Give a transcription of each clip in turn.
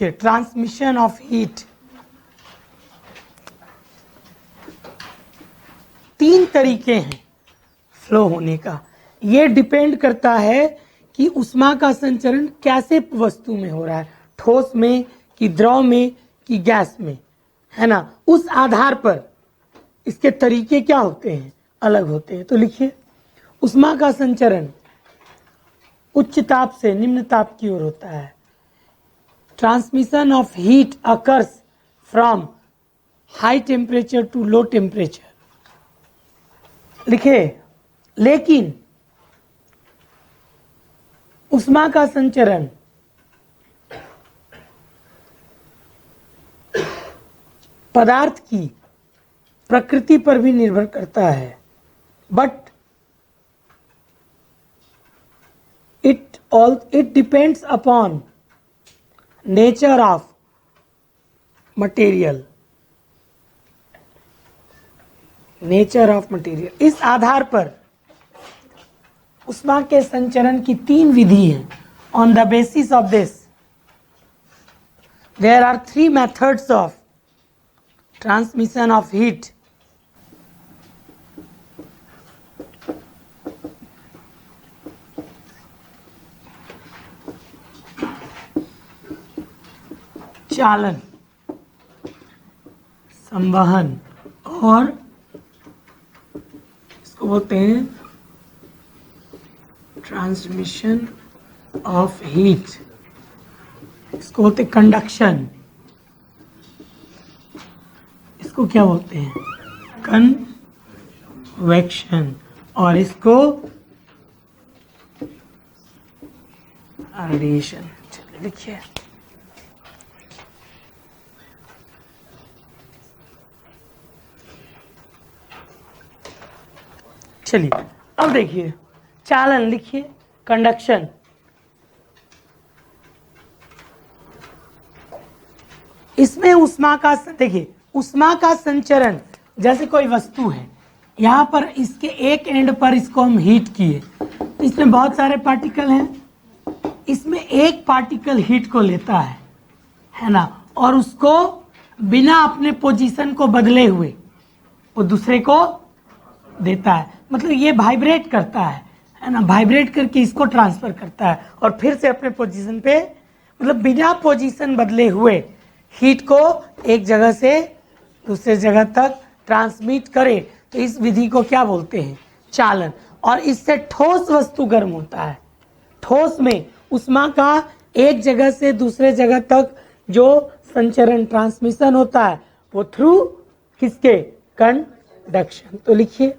कि transmission of heat 3 तरीके हैं फ्लो होने का। ये डिपेंड करता है कि उष्मा का संचरण कैसे वस्तु में हो रहा है, ठोस में कि द्रव में कि गैस में, है ना। उस आधार पर इसके तरीके क्या होते हैं, अलग होते हैं। तो लिखिए, उष्मा का संचरण उच्च ताप से निम्न ताप की ओर होता है। Transmission of heat occurs from high temperature to low temperature. लिखिए, लेकिन उष्मा का संचरण पदार्थ की प्रकृति पर भी निर्भर करता है, but it depends upon nature of material, इस आधार पर उष्मा के संचरण की 3 विधि हैं। On the basis of this there are 3 methods of transmission of heat. चालन, संवहन और इसको बोलते हैं ट्रांसमिशन ऑफ हीट, इसको बोलते हैं कंडक्शन, इसको क्या बोलते हैं कन्वेक्शन, और इसको रेडिएशन। चलिए लिखिए, चलिए अब देखिए, चालन लिखिए, कंडक्शन। इसमें उष्मा का, देखिए उष्मा का संचरण, जैसे कोई वस्तु है, यहाँ पर इसके एक एंड पर इसको हम हीट किए, इसमें बहुत सारे पार्टिकल हैं, इसमें एक पार्टिकल हीट को लेता है ना, और उसको बिना अपने पोजीशन को बदले हुए वो दूसरे को देता है। मतलब ये वाइब्रेट करता है ना, वाइब्रेट करके इसको ट्रांसफर करता है और फिर से अपने पोजीशन पे, मतलब बिना पोजीशन बदले हुए हीट को एक जगह से दूसरे जगह तक ट्रांसमिट करे। तो इस विधि को क्या बोलते हैं, चालन। और इससे ठोस वस्तु गर्म होता है। ठोस में उष्मा का एक जगह से दूसरे जगह तक जो संचरण, ट्रांसमिशन होता है, वो थ्रू किसके, कंडक्शन। तो लिखिए,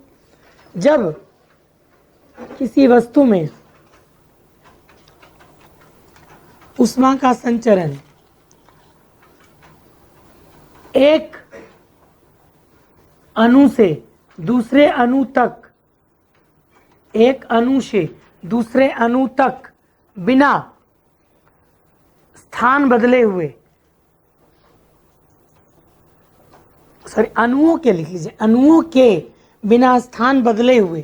जब किसी वस्तु में उष्मा का संचरण एक अणु से दूसरे अणु तक, एक अणु से दूसरे अणु तक बिना स्थान बदले हुए, सॉरी अणुओं के लिख लीजिए, अणुओं के बिना स्थान बदले हुए,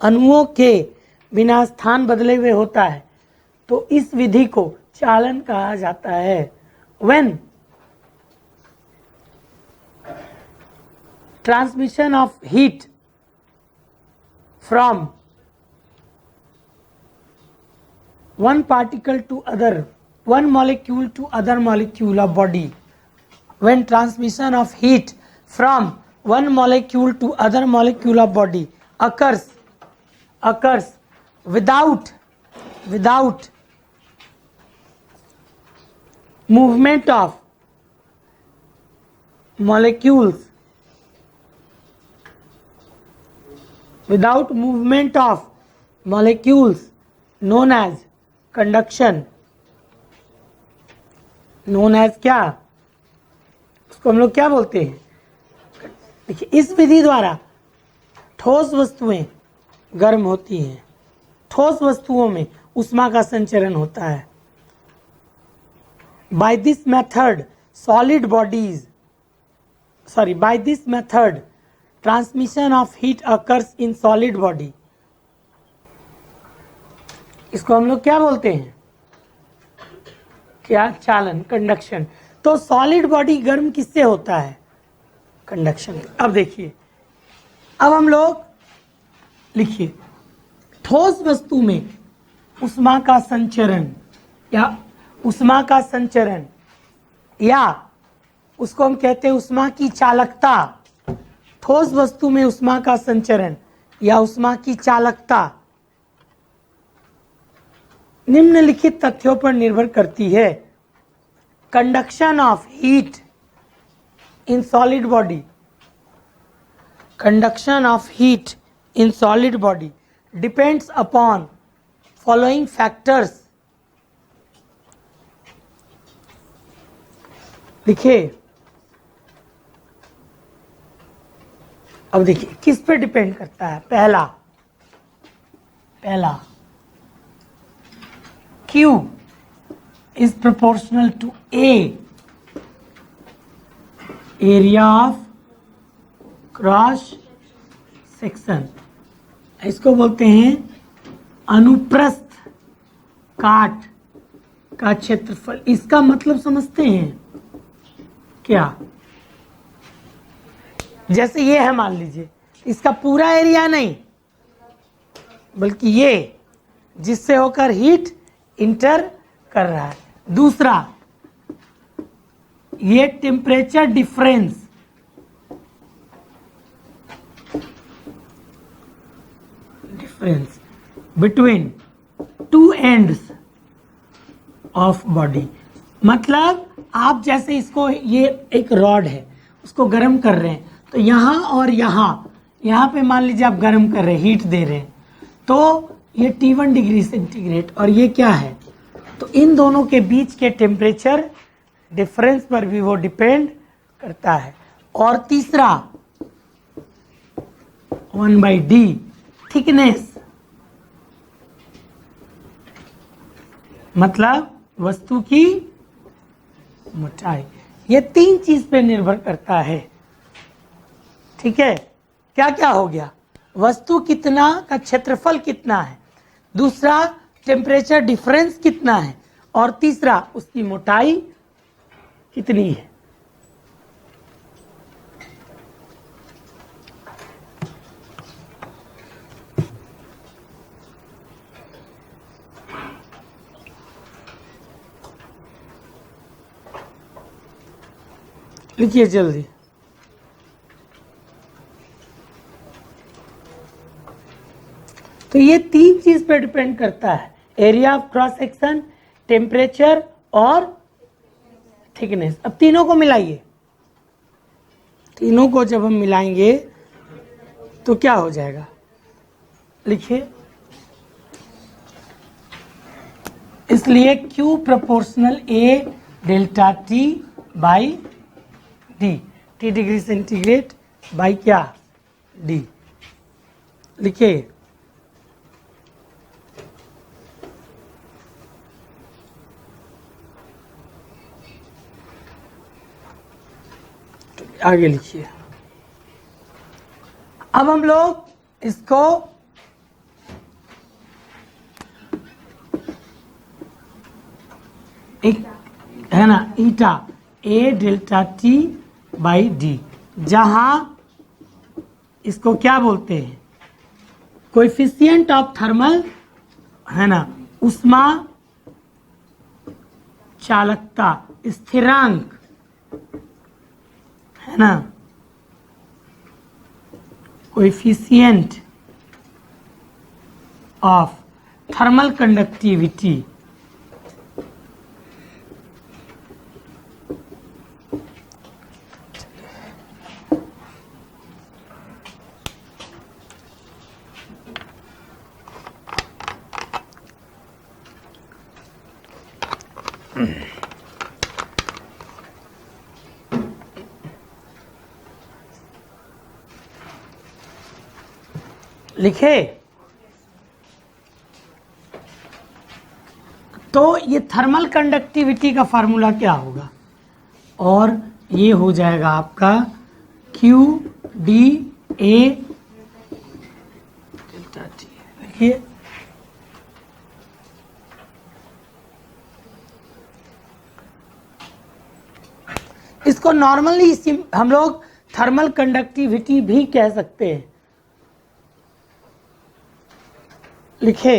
अणुओं के बिना स्थान बदले हुए होता है, तो इस विधि को चालन कहा जाता है। When transmission of heat from one particle to other, one molecule to other molecule of body, when transmission of heat from one molecule to other molecule of body occurs without movement of molecules, without movement of molecules, known as conduction, known as क्या, उसको हम लोग क्या बोलते हैं। देखिए, इस विधि द्वारा ठोस वस्तुएं गर्म होती हैं, ठोस वस्तुओं में उष्मा का संचरण होता है। By this method solid bodies, sorry by this method transmission of heat occurs in solid body. इसको हम लोग क्या बोलते हैं, क्या? चालन, कंडक्शन। तो सॉलिड बॉडी गर्म किससे होता है? कंडक्शन। अब देखिए, अब हम लोग लिखिए, ठोस वस्तु में उष्मा का संचरण या उष्मा का संचरण, या उसको हम कहते हैं उष्मा की चालकता। ठोस वस्तु में उष्मा का संचरण या उष्मा की चालकता निम्नलिखित तथ्यों पर निर्भर करती है। Conduction of heat in solid body, conduction of heat in solid body depends upon following factors. देखिए, अब देखिए किस पे डिपेंड करता है। पहला Q is proportional to A, area of cross section. इसको बोलते हैं अनुप्रस्थ काट का क्षेत्रफल। इसका मतलब समझते हैं क्या? जैसे ये है, मान लीजिए, इसका पूरा एरिया नहीं, बल्कि ये जिससे होकर हीट इंटर कर रहा है। दूसरा, ये temperature difference, between two ends of body. मतलब आप जैसे इसको, ये एक रॉड है, उसको गर्म कर रहे हैं, तो यहाँ और यहाँ पे मान लीजिए आप गर्म कर रहे हैं, हीट दे रहे हैं, तो ये T1 डिग्री सेंटीग्रेड और ये क्या है, तो इन दोनों के बीच के टेम्परेचर डिफरेंस पर भी वो डिपेंड करता है। और तीसरा 1/d थिकनेस, मतलब वस्तु की मोटाई। ये तीन चीज पे निर्भर करता है। ठीक है, क्या क्या हो गया? वस्तु कितना का क्षेत्रफल कितना है, दूसरा टेम्परेचर डिफरेंस कितना है, और तीसरा उसकी मोटाई कितनी है। लिखिए जल्दी। तो ये तीन चीज पे डिपेंड करता है, area of cross section, temperature और थिकनेस। अब तीनों को मिलाइए, तीनों को जब हम मिलाएंगे तो क्या हो जाएगा? लिखिए, इसलिए Q proportional A delta T by D, T degree centigrade by क्या? D। लिखिए, आगे लिखिए। अब हम लोग इसको एक है ना, ईटा A delta T by D, जहां इसको क्या बोलते हैं? कोएफिशिएंट ऑफ थर्मल, है ना, उष्मा चालकता स्थिरांक, है ना, कोएफिशिएंट ऑफ थर्मल कंडक्टिविटी। लिखे, तो ये थर्मल कंडक्टिविटी का फार्मूला क्या होगा? और ये हो जाएगा आपका Q D A delta T। लिखिए, इसको नॉर्मली हम लोग थर्मल कंडक्टिविटी भी कह सकते हैं। लिखे,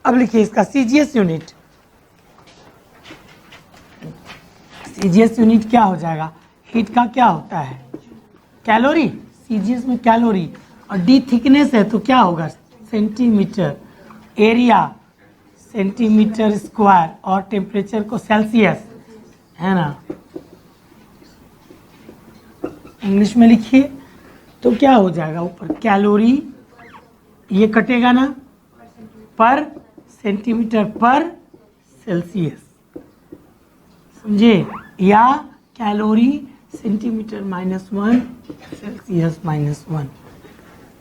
अब लिखिए इसका सीजीएस यूनिट। सीजीएस यूनिट क्या हो जाएगा? हीट का क्या होता है? कैलोरी। सीजीएस में कैलोरी, और डी थिकनेस है तो क्या होगा? सेंटीमीटर। एरिया सेंटीमीटर स्क्वायर, और टेम्परेचर को सेल्सियस, है ना। इंग्लिश में लिखिए तो क्या हो जाएगा? ऊपर कैलोरी, ये कटेगा ना, पर सेंटीमीटर पर सेल्सियस, समझे? या कैलोरी सेंटीमीटर -1 सेल्सियस -1।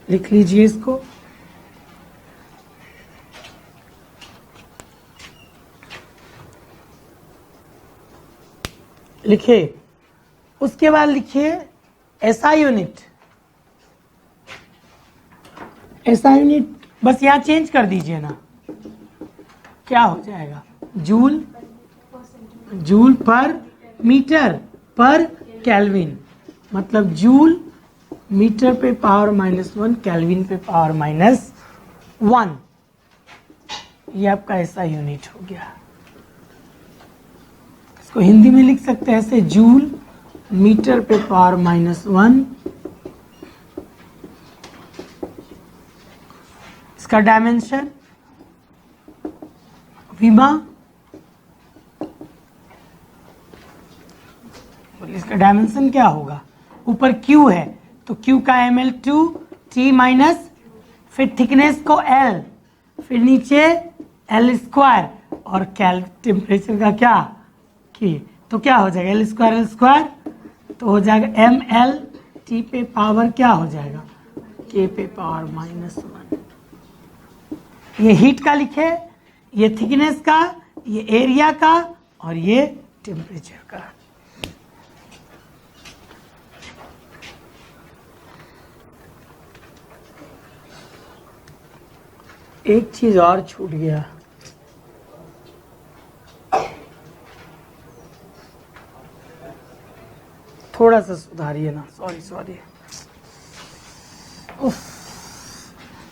लिख लीजिए इसको। लिखिए, उसके बाद लिखिए एसआई यूनिट। एसआई यूनिट बस यहाँ चेंज कर दीजिए ना, क्या हो जाएगा? Joule, joule per meter per kelvin, मतलब जूल मीटर पे पावर -1, केल्विन पे पावर -1। ये आपका ऐसा यूनिट हो गया। इसको हिंदी में लिख सकते हैं ऐसे, जूल मीटर पे पावर -1। इसका डायमेंशन विमा, इसका डायमेंशन क्या होगा? ऊपर Q है तो Q का ml2 T माइनस, फिर थिकनेस को L, फिर नीचे L², और टेम्परेचर का क्या? K। तो क्या हो जाएगा? L², तो हो जाएगा ml T पे पावर क्या हो जाएगा? K पे पावर -1। ये हीट का लिखे, ये थिकनेस का, ये एरिया का, और ये टेम्परेचर का। एक चीज और छूट गया, थोड़ा सा सुधारिए ना। सॉरी,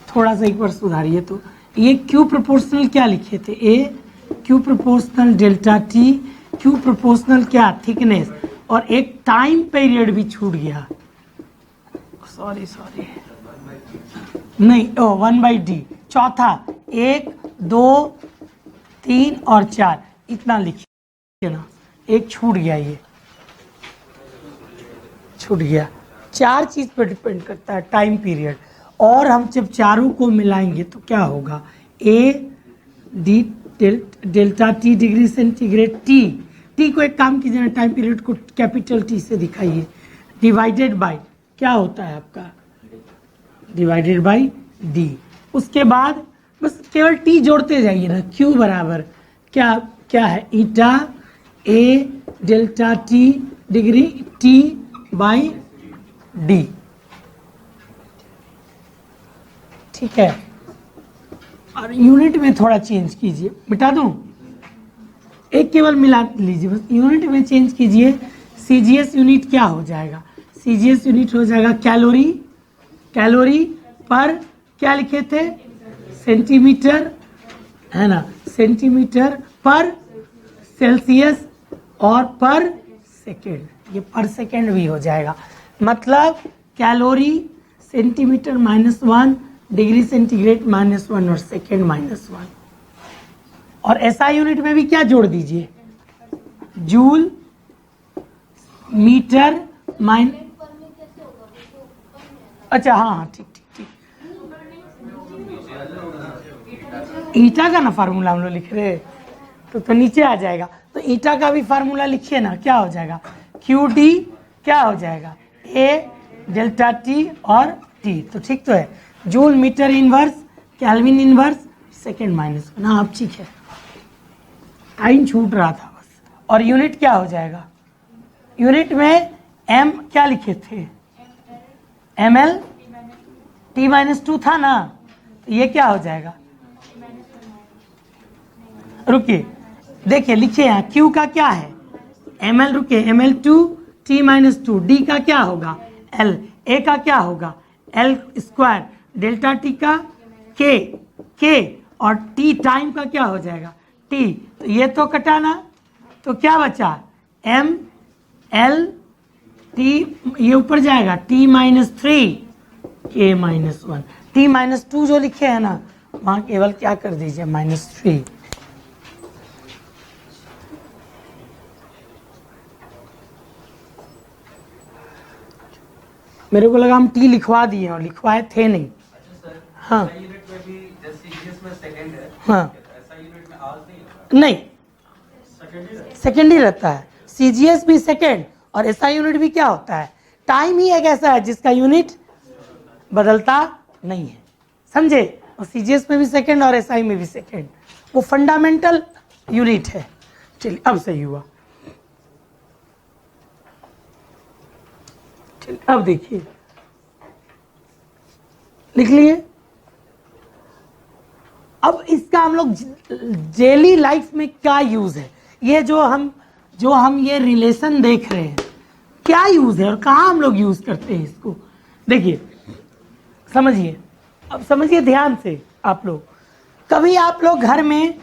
थोड़ा सा एक बार सुधारिए। तो ये क्यू प्रोपोर्शनल क्या लिखे थे? A Q proportional delta T, Q proportional क्या? थिकनेस, और एक टाइम पीरियड भी छूट गया। सॉरी नहीं, 1/d। चौथा 1, 2, 3 और 4, इतना लिखिए ना। एक छूट गया, ये छूट गया। 4 चीज पर डिपेंड करता है, टाइम पीरियड। और हम जब चारों को मिलाएंगे तो क्या होगा? A D delta T degree centigrade T को एक काम कीजिए ना, टाइम पीरियड को कैपिटल टी से दिखाइए, डिवाइडेड बाय क्या होता है आपका? Divided by D. उसके बाद बस केवल टी जोड़ते जाइए ना। क्यू बराबर क्या है? Eta A delta T degree T by D, ठीक है। और यूनिट में थोड़ा चेंज कीजिए, मिटा दूं? एक केवल मिला लीजिए, बस यूनिट में चेंज कीजिए। सीजीएस यूनिट क्या हो जाएगा? सीजीएस यूनिट हो जाएगा कैलोरी, कैलोरी पर क्या लिखे थे? सेंटीमीटर, है ना, सेंटीमीटर पर सेल्सियस, और पर सेकेंड। ये पर सेकेंड भी हो जाएगा, मतलब कैलोरी सेंटीमीटर -1, डिग्री सेंटीग्रेड -1, और सेकेंड -1। और एसआई यूनिट में भी क्या जोड़ दीजिए? जूल मीटर अच्छा, हाँ ठीक। ईटा का ना फार्मूला हम लोग लिख रहे, तो नीचे आ जाएगा। तो ईटा का भी फार्मूला लिखिए ना, क्या हो जाएगा? क्यू डी क्या हो जाएगा? ए डेल्टा टी और टी, तो ठीक तो है। Joule metre inverse, kelvin inverse, second -1। हाँ अब ठीक है, टाइम छूट रहा था बस। और यूनिट क्या हो जाएगा? यूनिट में एम क्या लिखे थे? ml T-2 था ना, तो ये क्या हो जाएगा? रुकिए, देखिए लिखिए यहाँ, Q का क्या है? ml रुके ml2 t माइनस 2, d का क्या होगा l, a का क्या होगा l स्क्वायर, डेल्टा t का k और t टाइम का क्या हो जाएगा t। तो ये तो कटाना, तो क्या बचा m l t, ये ऊपर जाएगा t minus 3 k minus 1, t minus 2 जो लिखे है ना वहां केवल क्या कर दीजिए -3। मेरे को लगा हम टी लिखवा दिए और लिखवाए थे नहीं। हाँ हाँ नहीं, सेकेंड ही रहता है, सीजीएस भी सेकेंड और एसआई यूनिट भी क्या होता है, टाइम ही एक ऐसा है जिसका यूनिट बदलता नहीं है, समझे। और सीजीएस में भी सेकेंड और एसआई में भी सेकेंड, वो फंडामेंटल यूनिट है। चलिए अब सही हुआ। चलिए अब देखिए, लिख लिए। अब इसका हम लोग डेली लाइफ में क्या यूज है, ये जो हम ये रिलेशन देख रहे हैं क्या यूज है और कहाँ हम लोग यूज करते हैं इसको, देखिए समझिए। अब समझिए ध्यान से आप लोग, कभी आप लोग घर में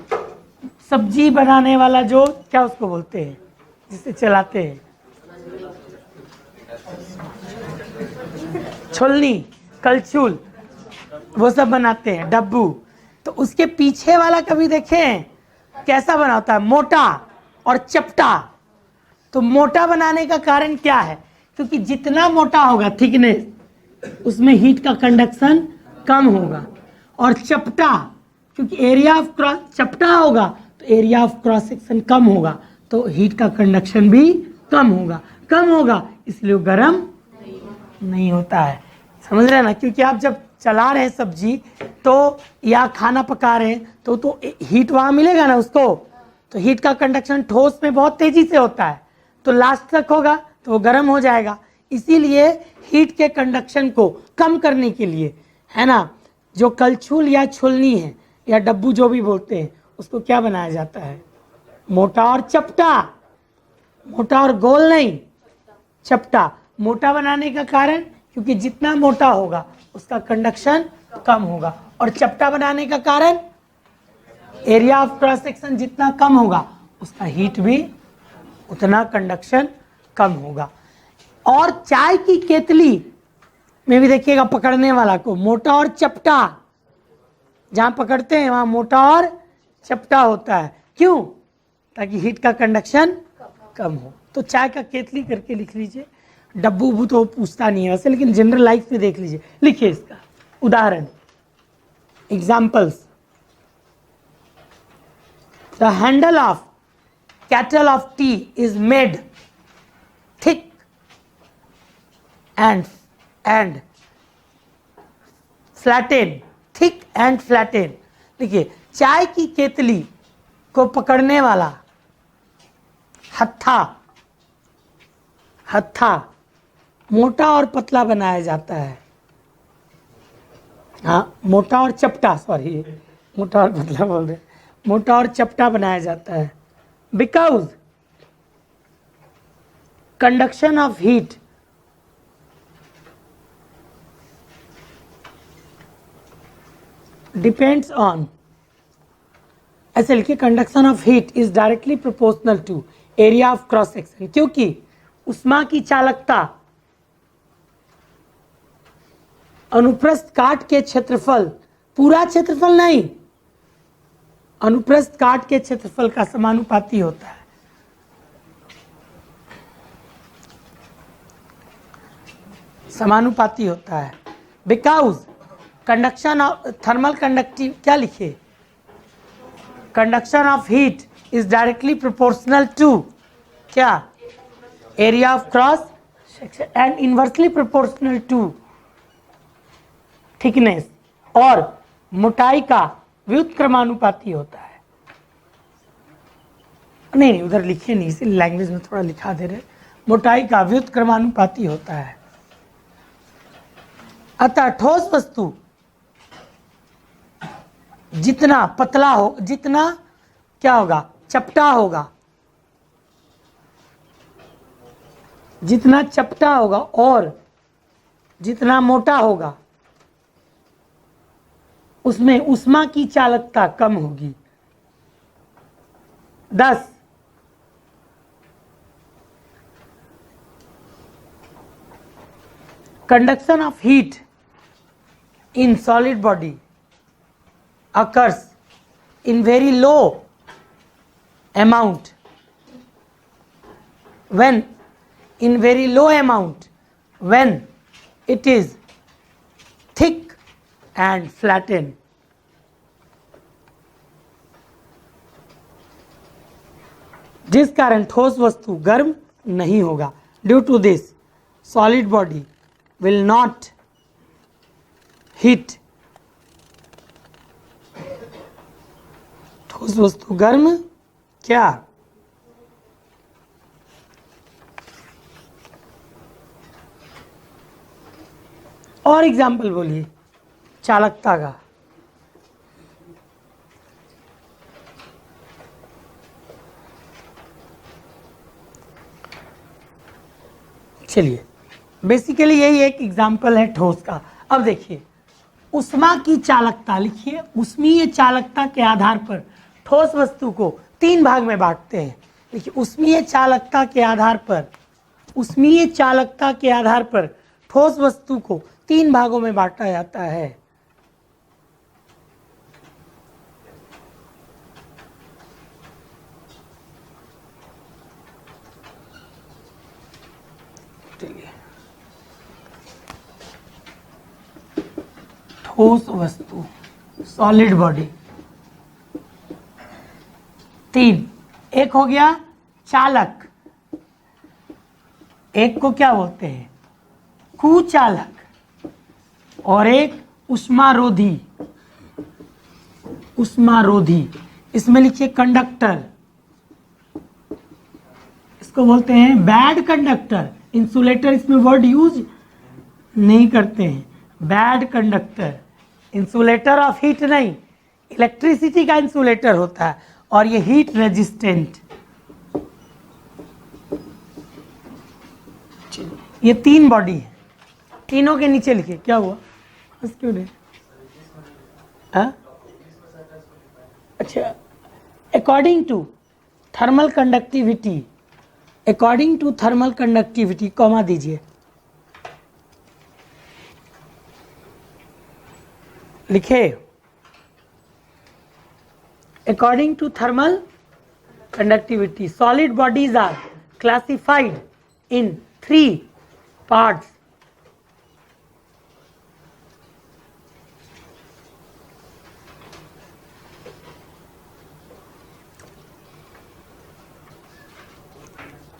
सब्जी बनाने वाला जो क्या उसको बोलते हैं जिसे चलाते हैं, छोलनी, कलछुल, वो सब बनाते हैं, डब्बू, तो उसके पीछे वाला कभी देखे हैं कैसा बना होता है, मोटा और चपटा। तो मोटा बनाने का कारण क्या है, क्योंकि जितना मोटा होगा थिकनेस उसमें हीट का कंडक्शन कम होगा, और चपटा क्योंकि एरिया ऑफ क्रॉस चपटा होगा तो एरिया ऑफ क्रॉस सेक्शन कम होगा, तो हीट का कंडक्शन भी कम होगा, इसलिए गर्म नहीं होता है, समझ रहे हैं ना। क्योंकि आप जब चला रहे हैं सब्जी तो या खाना पका रहे हैं तो हीट वहां मिलेगा ना उसको, तो हीट का कंडक्शन ठोस में बहुत तेजी से होता है, तो लास्ट तक होगा तो वो गर्म हो जाएगा। इसीलिए हीट के कंडक्शन को कम करने के लिए, है ना, जो कलछुल या छुलनी है या डब्बू जो भी बोलते हैं उसको क्या बनाया जाता है, मोटा और चपटा, मोटा और गोल नहीं, चपटा। मोटा बनाने का कारण क्योंकि जितना मोटा होगा उसका कंडक्शन कम होगा, और चपटा बनाने का कारण एरिया ऑफ क्रॉस सेक्शन जितना कम होगा उसका हीट भी उतना कंडक्शन कम होगा। और चाय की केतली में भी देखिएगा पकड़ने वाला को मोटा और चपटा, जहां पकड़ते हैं वहां मोटा और चपटा होता है, क्यों, ताकि हीट का कंडक्शन कम हो। तो चाय का केतली करके लिख लीजिए, डब्बू उब्बू तो पूछता नहीं है वैसे, लेकिन जनरल लाइफ में देख लीजिए, लिखिए इसका उदाहरण, examples. The handle of kettle of tea is made thick and flatten, thick and flatten. देखिए चाय की केतली को पकड़ने वाला हत्था मोटा और पतला बनाया जाता है, हाँ मोटा और चपटा, सॉरी मोटा और पतला बोल रहे, मोटा और चपटा बनाया जाता है, because conduction of heat depends on, ऐसे लिखिए, conduction of heat is directly proportional to area of cross section, क्योंकि उष्मा की चालकता अनुप्रस्थ काट के क्षेत्रफल, पूरा क्षेत्रफल नहीं, अनुप्रस्थ काट के क्षेत्रफल का समानुपाती होता है। समानुपाती होता है, because conduction of thermal conductive, क्या लिखे, conduction of heat is directly proportional to क्या, area of cross section and inversely proportional to thickness, और मोटाई का व्युत्क्रमानुपाती होता है। नहीं उधर लिखे नहीं, इसी लैंग्वेज में थोड़ा लिखा दे रहे, मोटाई का व्युत्क्रमानुपाती होता है। अतः ठोस वस्तु जितना पतला हो, जितना क्या होगा, चपटा होगा, जितना चपटा होगा और जितना मोटा होगा उसमें ऊष्मा की चालकता कम होगी। 10 conduction of heat in solid body occurs in very low amount when it is thick and flattened. जिस कारण ठोस वस्तु गर्म नहीं होगा। Due to this solid body will not heat। ठोस वस्तु गर्म क्या? और एग्जाम्पल बोलिए चालकता का। चलिए बेसिकली यही एक एग्जाम्पल है ठोस का। अब देखिए ऊष्मा की चालकता लिखिए। ऊष्मीय चालकता के आधार पर ठोस वस्तु को 3 भाग में बांटते हैं। देखिए ऊष्मीय चालकता के आधार पर ठोस वस्तु को 3 भागों में बांटा जाता है। ठोस वस्तु सॉलिड बॉडी 3। एक हो गया चालक, एक को क्या बोलते हैं कुचालक, और एक उष्मारोधी। इसमें लिखिए कंडक्टर, इसको बोलते हैं बैड कंडक्टर। इंसुलेटर इसमें वर्ड यूज नहीं करते हैं। Bad conductor insulator of heat नहीं, इलेक्ट्रिसिटी का इंसुलेटर होता है और ये हीट रेजिस्टेंट। ये 3 बॉडी है। तीनों के नीचे लिखिए। क्या हुआ क्यों नहीं? अच्छा, according to thermal conductivity comma दीजिए। लिखे according to thermal conductivity solid bodies are classified in 3 parts.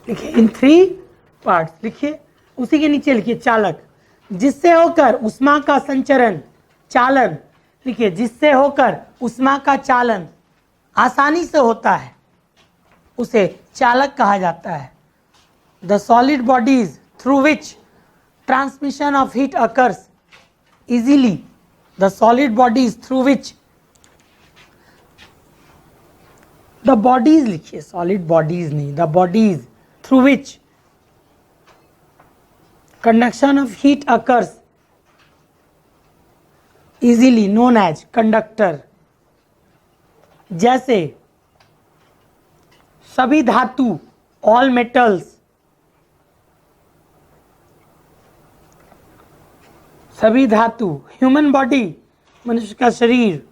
लिखिए इन 3 पार्ट्स। लिखिए उसी के नीचे लिखिए चालक, जिससे होकर ऊष्मा का संचरण चालन। लिखिए जिससे होकर ऊष्मा का चालन आसानी से होता है उसे चालक कहा जाता है। The solid bodies through which transmission of heat occurs easily. The solid bodies through which the bodies लिखिए, सॉलिड बॉडीज नहीं, the bodies through which conduction of heat occurs easily known as conductor. जैसे सभी धातु all metals, सभी धातु human body मनुष्य का शरीर,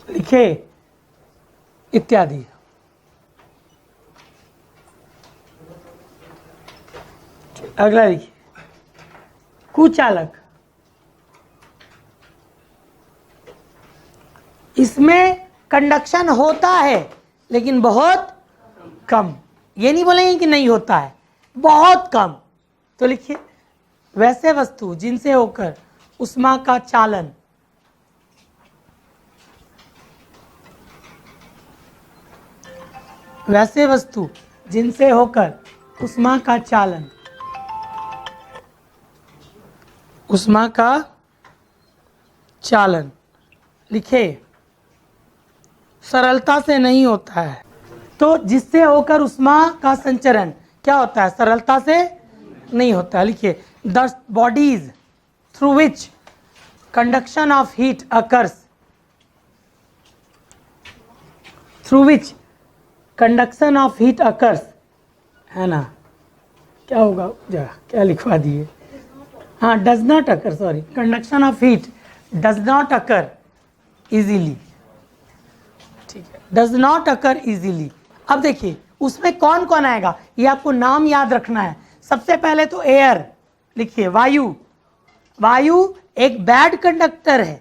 लिखे इत्यादि। अगला लिखिए कुचालक। इसमें कंडक्शन होता है लेकिन बहुत कम। ये नहीं बोलेंगे कि नहीं होता है, बहुत कम। तो लिखिए वैसे वस्तु जिनसे होकर ऊष्मा का चालन ऊष्मा का चालन लिखे सरलता से नहीं होता है। तो जिससे होकर उष्मा का संचरण क्या होता है? सरलता से नहीं होता है। लिखिए, the bodies through which conduction of heat occurs, through which conduction of heat occurs, है ना, क्या होगा जरा क्या लिखवा दिए, हाँ, does not occur, sorry, conduction of heat does not occur easily, ठीक है, डज नॉट अकर इजीली। अब देखिए उसमें कौन कौन आएगा, ये आपको नाम याद रखना है। सबसे पहले तो एयर, लिखिए वायु, वायु एक बैड कंडक्टर है,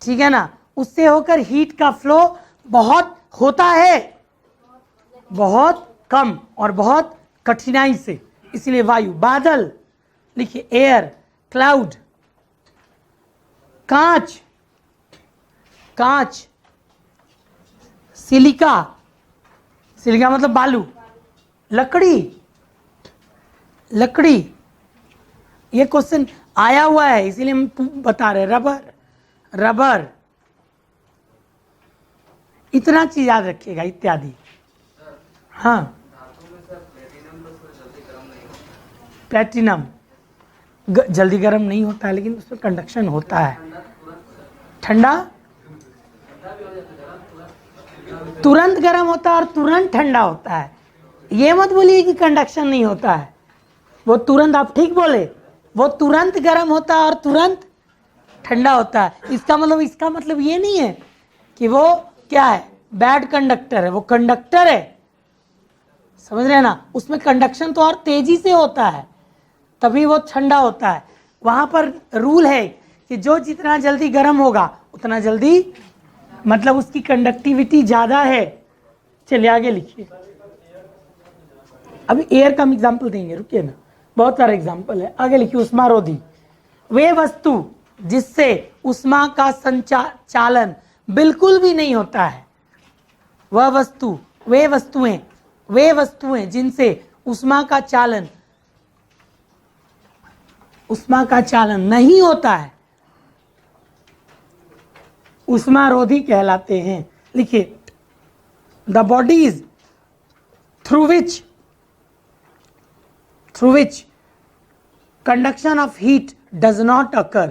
ठीक है ना, उससे होकर हीट का फ्लो बहुत होता है, बहुत कम और बहुत कठिनाई से, इसलिए वायु। बादल, लिखिए एयर, क्लाउड, कांच, कांच, सिलिका, सिलिका मतलब बालू, लकड़ी, लकड़ी, ये क्वेश्चन आया हुआ है इसीलिए हम बता रहे हैं। रबर, रबर, इतना चीज याद रखिएगा, इत्यादि। हाँ, प्लेटिनम जल्दी गर्म नहीं होता है, लेकिन उसमें कंडक्शन होता है। ठंडा तुरंत गर्म होता है और तुरंत ठंडा होता है। ये मत बोलिए कि कंडक्शन नहीं होता है, वो तुरंत, आप ठीक बोले, वो तुरंत गर्म होता है और तुरंत ठंडा होता है। इसका मतलब ये नहीं है कि वो क्या है, बैड कंडक्टर है, वो कंडक्टर है, समझ रहे हैं ना। उसमें कंडक्शन तो और तेजी से होता है, तभी वो ठंडा होता है। वहां पर रूल है कि जो जितना जल्दी गर्म होगा उतना जल्दी, मतलब उसकी कंडक्टिविटी ज्यादा है। चलिए आगे लिखिए, अभी एयर का एग्जाम्पल देंगे, रुकिए ना, बहुत सारे एग्जाम्पल है। आगे लिखिए, उष्मारोधी, वे वस्तु जिससे उष्मा का संचालन बिल्कुल भी नहीं होता है, वह वस्तु, वे वस्तुएं जिनसे उष्मा का चालन नहीं होता है, उष्मारोधी कहलाते हैं। लिखिए, the bodies through which conduction of heat does not occur.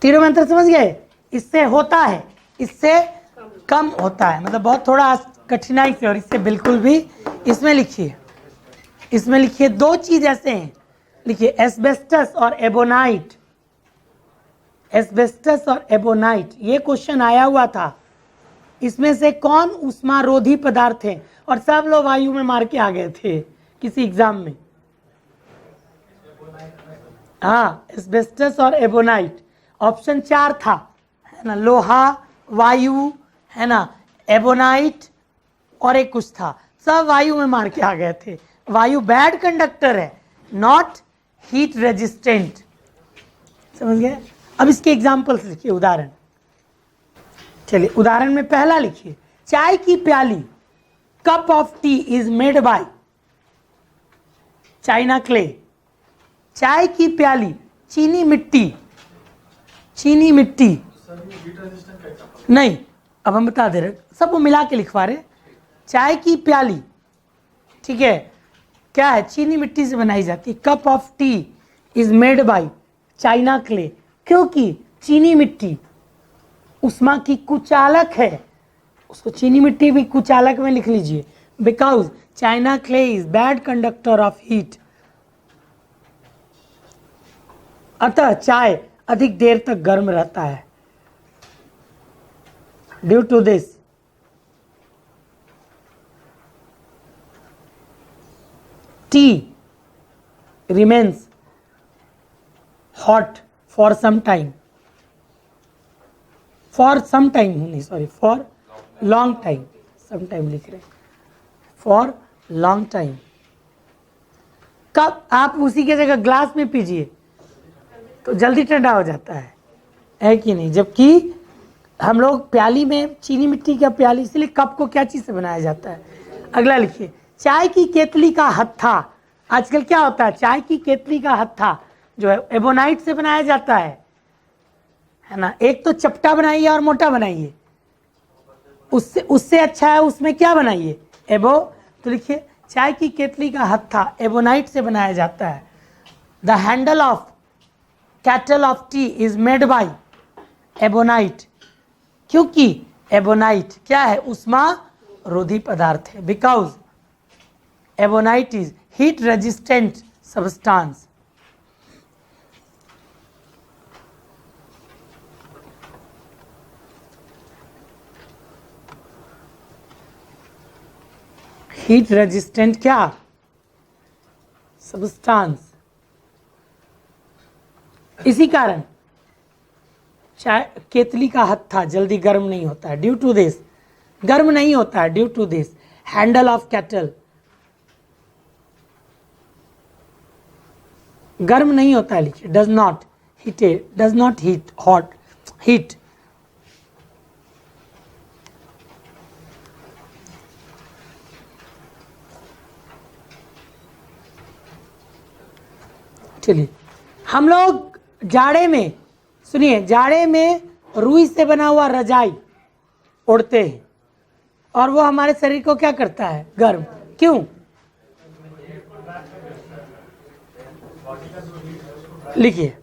तीनों मंत्र समझ गए? इससे होता है, इससे कम होता है, मतलब बहुत थोड़ा कठिनाई से, और इससे बिल्कुल भी। इसमें लिखिए दो चीज ऐसे हैं, लिखिए एस्बेस्टस और एबोनाइट, एस्बेस्टस और एबोनाइट, ये क्वेश्चन आया हुआ था। इसमें से कौन उष्मारोधी पदार्थ है? और सब लोग वायु में मार के आ गए थे किसी एग्जाम में। हाँ, एस्बेस्टस और एबोनाइट, ऑप्शन 4 था, है ना, लोहा, वायु, है ना, एबोनाइट और एक कुछ था, सब वायु में मार के आ गए थे। वायु बैड कंडक्टर है, नॉट हीट रेजिस्टेंट, समझ गए? अब इसके एग्जाम्पल्स लिखिए, उदाहरण। चलिए उदाहरण में पहला लिखिए, चाय की प्याली, cup of tea is made by China clay. चाय की प्याली, चीनी मिट्टी, चीनी मिट्टी नहीं, अब हम बता दे रहे, सबको मिला के लिखवा रहे। चाय की प्याली, ठीक है, क्या है, चीनी मिट्टी से बनाई जाती है। Cup of tea is made by China clay, क्योंकि चीनी मिट्टी उष्मा की कुचालक है, उसको चीनी मिट्टी भी कुचालक में लिख लीजिए। Because China clay is bad conductor of heat, अतः चाय अधिक देर तक गर्म रहता है। Due to this tea remains hot for some time, for some time नहीं, sorry, for long time, some time लिख रहे, फॉर लॉन्ग टाइम। कब आप उसी के जगह ग्लास में पीजिए तो जल्दी ठंडा हो जाता है कि नहीं? जबकि हम लोग प्याली में, चीनी मिट्टी का प्याली, इसलिए कप को क्या चीज से बनाया जाता है। अगला लिखिए, चाय की केतली का हत्था, आजकल क्या होता है, चाय की केतली का हत्था जो है एबोनाइट से बनाया जाता है है ना। एक तो चपटा बनाइए और मोटा बनाइए, उससे उससे अच्छा है उसमें क्या बनाइए, एबो। तो लिखिए चाय की केतली का हत्था एबोनाइट से बनाया जाता है। The handle of kettle of tea is made by ebonite, क्योंकि एबोनाइट क्या है, उष्मा रोधी पदार्थ है। Because ebonite is heat resistant substance. Heat resistant क्या सब्सटेंस। इसी कारण चाय केतली का हत्था जल्दी गर्म नहीं होता है, ड्यू टू दिस। गर्म नहीं होता है due to this. Handle of kettle गर्म नहीं होता है, लिखिए does not heat hot heat. चलिए हम लोग जाड़े में, सुनिए, जाड़े में रुई से बना हुआ रजाई ओढ़ते हैं और वो हमारे शरीर को क्या करता है, गर्म। क्यों? लिखिए,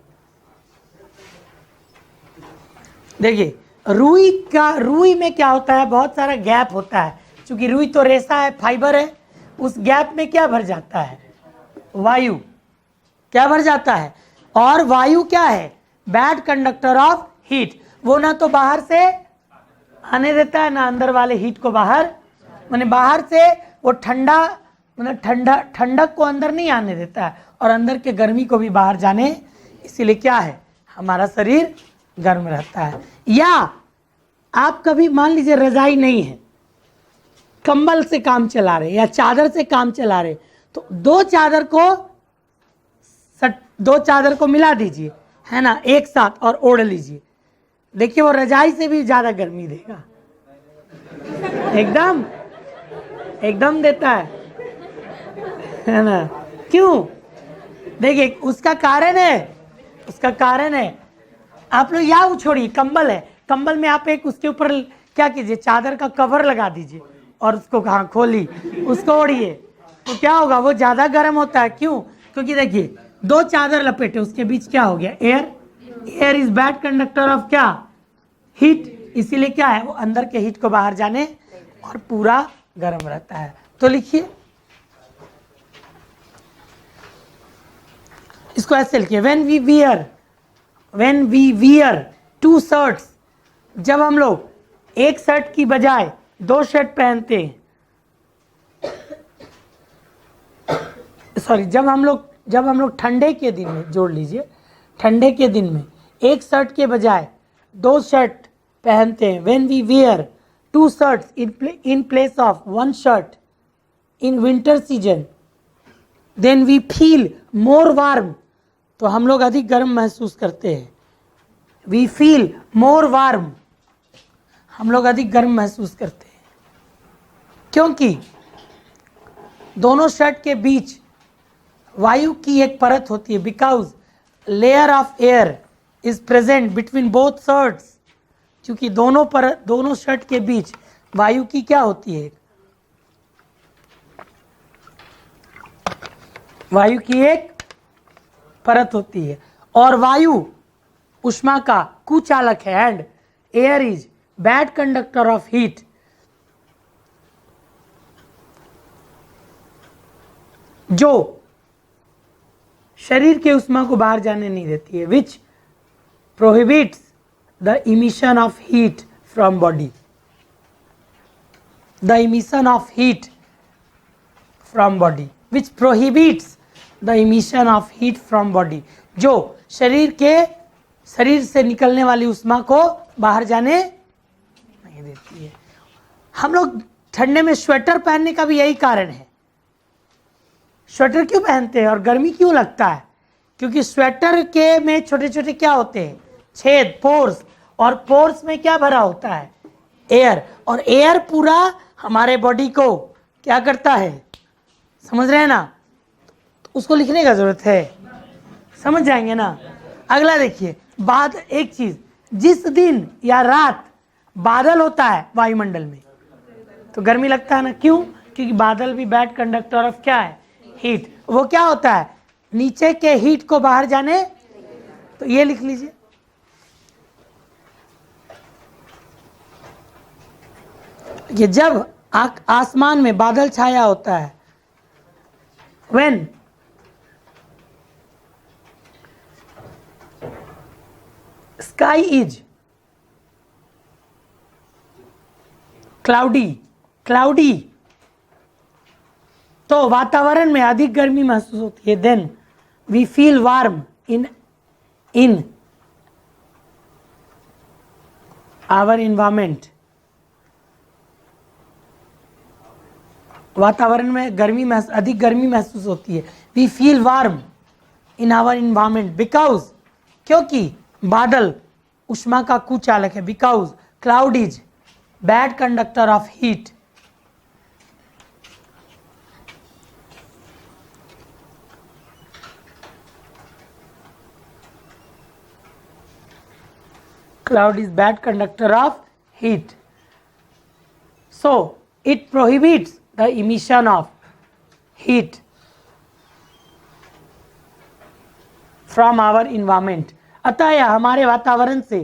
देखिए रुई में क्या होता है, बहुत सारा गैप होता है। क्योंकि रुई तो रेशा है, फाइबर है, उस गैप में क्या भर जाता है, वायु। क्या भर जाता है, और वायु क्या है, बैड कंडक्टर ऑफ हीट। वो ना तो बाहर से आने देता है, ना अंदर वाले हीट को बाहर, माने बाहर से वो ठंडा, मतलब ठंडक को अंदर नहीं आने देता है, और अंदर के गर्मी को भी बाहर जाने, इसीलिए क्या है, हमारा शरीर गर्म रहता है। या आप कभी मान लीजिए रजाई नहीं है, कंबल से काम चला रहे या चादर से काम चला रहे, तो दो चादर को मिला दीजिए, है ना, एक साथ, और ओढ़ लीजिए। देखिए वो रजाई से भी ज्यादा गर्मी देगा, एकदम देता है ना। क्यों? देखिए उसका कारण है, आप लोग या छोड़िए, कंबल है, कंबल में आप एक उसके ऊपर क्या कीजिए, चादर का कवर लगा दीजिए और उसको कहाँ खोली, उसको ओढ़िए, तो क्या होगा, वो ज्यादा गर्म होता है। क्यों? क्योंकि देखिए दो चादर लपेटे, उसके बीच क्या हो गया, air is bad conductor of क्या, हीट। इसीलिए क्या है, वो अंदर के हीट को बाहर जाने और पूरा गर्म रहता है। तो लिखिए इसको ऐसे लिखिए, when we wear two shirts, जब हम लोग एक शर्ट की बजाय दो शर्ट पहनते हैं, सॉरी, जब हम लोग ठंडे के दिन में, जोड़ लीजिए, ठंडे के दिन में एक शर्ट के बजाय दो शर्ट पहनते हैं, when we wear two shirts in place of one shirt in winter season, then we feel more warm, तो हम लोग अधिक गर्म महसूस करते हैं। वी फील मोर वार्म, हम लोग अधिक गर्म महसूस करते हैं, क्योंकि दोनों शर्ट के बीच वायु की एक परत होती है। Because layer of air is present between both shirts, क्योंकि दोनों शर्ट के बीच वायु की क्या होती है, वायु की एक परत होती है, और वायु उष्मा का कुचालक है, and air is bad conductor of heat. जो शरीर के उष्मा को बाहर जाने नहीं देती है, which prohibits the emission of heat from body, the emission of heat from body, which prohibits the emission of heat from body, जो शरीर से निकलने वाली उष्मा को बाहर जाने नहीं देती है। हम लोग ठंडे में स्वेटर पहनने का भी यही कारण है। स्वेटर क्यों पहनते हैं और गर्मी क्यों लगता है? क्योंकि स्वेटर के में छोटे छोटे क्या होते हैं, छेद, पोर्स, और पोर्स में क्या भरा होता है, एयर, और एयर पूरा हमारे बॉडी को क्या करता है, समझ रहे हैं ना। तो उसको लिखने का जरूरत है, समझ जाएंगे ना। अगला देखिए, बाद एक चीज, जिस दिन या रात बादल होता है वायुमंडल में तो गर्मी लगता है ना, क्यों? क्योंकि बादल भी बैड कंडक्टर ऑफ क्या है? हीट। वो क्या होता है? नीचे के हीट को बाहर जाने, तो ये लिख लीजिए। ये जब आसमान में बादल छाया होता है, when sky is cloudy तो वातावरण में अधिक गर्मी महसूस होती है। Then we feel warm in our environment. वातावरण में अधिक गर्मी महसूस होती है। We feel warm in our environment because, क्योंकि बादल उष्मा का कुचालक है। Because cloud is bad conductor of heat. Cloud is bad conductor of heat. So it prohibits the emission of heat from our environment. अतः यह हमारे वातावरण से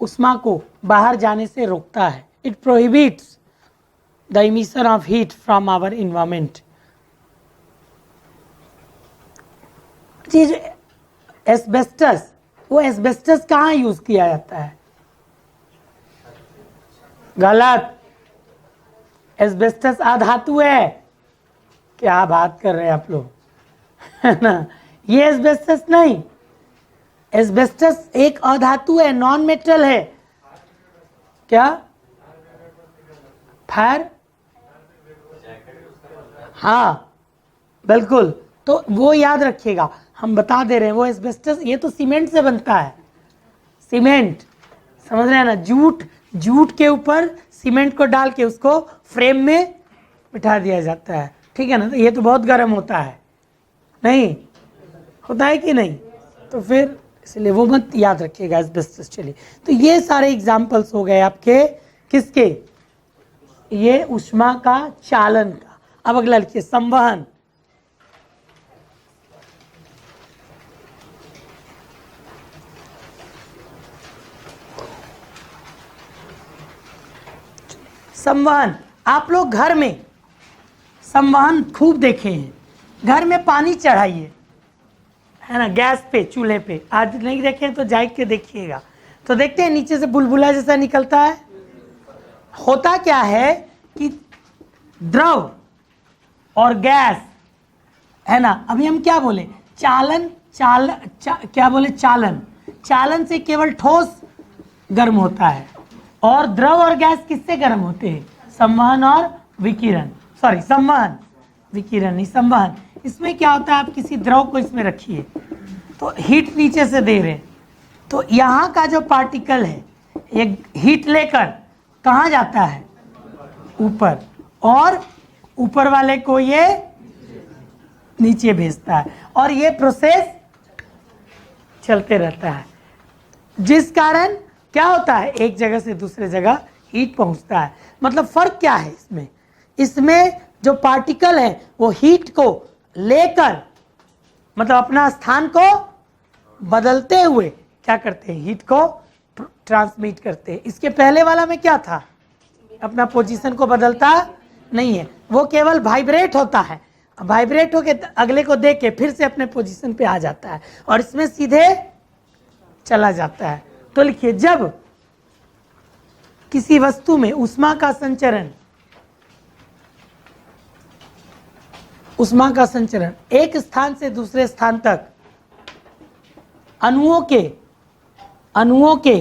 उष्मा को बाहर जाने से रोकता है। It prohibits the emission of heat from our environment. Asbestos, वो एस्बेस्टस कहाँ यूज किया जाता है? गलत। एस्बेस्टस अधातु है। क्या बात कर रहे हैं आप लोग, है ना? ये एस्बेस्टस नहीं, एस्बेस्टस एक अधातु है, नॉन मेटल है। क्या? फायर, हाँ बिल्कुल। तो वो याद रखिएगा, हम बता दे रहे हैं। वो एस्बेस्टस, ये तो सीमेंट से बनता है। सीमेंट, समझ रहे हैं ना? जूट के ऊपर सीमेंट को डाल के उसको फ्रेम में बिठा दिया जाता है, ठीक है ना? तो ये तो बहुत गर्म होता है, नहीं होता है कि नहीं? तो फिर इसलिए वो मत याद रखिएगा एस्बेस्टस। चलिए, तो ये सारे एग्जाम्पल्स हो गए आपके किसके? ये उष्मा का चालन का। अब अगला लिखिए, संवहन। संवहन, आप लोग घर में संवहन खूब देखे हैं। घर में पानी चढ़ाइए, है ना, गैस पे, चूल्हे पे। आज नहीं देखे तो जाग के देखिएगा, तो देखते हैं नीचे से बुलबुला जैसा निकलता है। होता क्या है कि द्रव और गैस, है ना, अभी हम क्या बोले? क्या बोले? चालन से केवल ठोस गर्म होता है, और द्रव और गैस किससे गर्म होते हैं? संवहन और विकिरण। सॉरी, संवहन, विकिरण नहीं, संवहन। इसमें क्या होता है, आप किसी द्रव को इसमें रखिए तो हीट नीचे से दे रहे, तो यहाँ का जो पार्टिकल है ये हीट लेकर कहाँ जाता है? ऊपर, और ऊपर वाले को ये नीचे भेजता है, और ये प्रोसेस चलते रहता है, जिस कारण क्या होता है? एक जगह से दूसरे जगह हीट पहुंचता है। मतलब फर्क क्या है इसमें? इसमें जो पार्टिकल है वो हीट को लेकर, मतलब अपना स्थान को बदलते हुए क्या करते हैं? हीट को ट्रांसमिट करते हैं। इसके पहले वाला में क्या था? अपना पोजीशन को बदलता नहीं है, वो केवल वाइब्रेट होता है। वाइब्रेट होके अगले को देख के फिर से अपने पोजीशन पे आ जाता है, और इसमें सीधे चला जाता है। तो लिखिए, जब किसी वस्तु में उष्मा का संचरण एक स्थान से दूसरे स्थान तक अणुओं के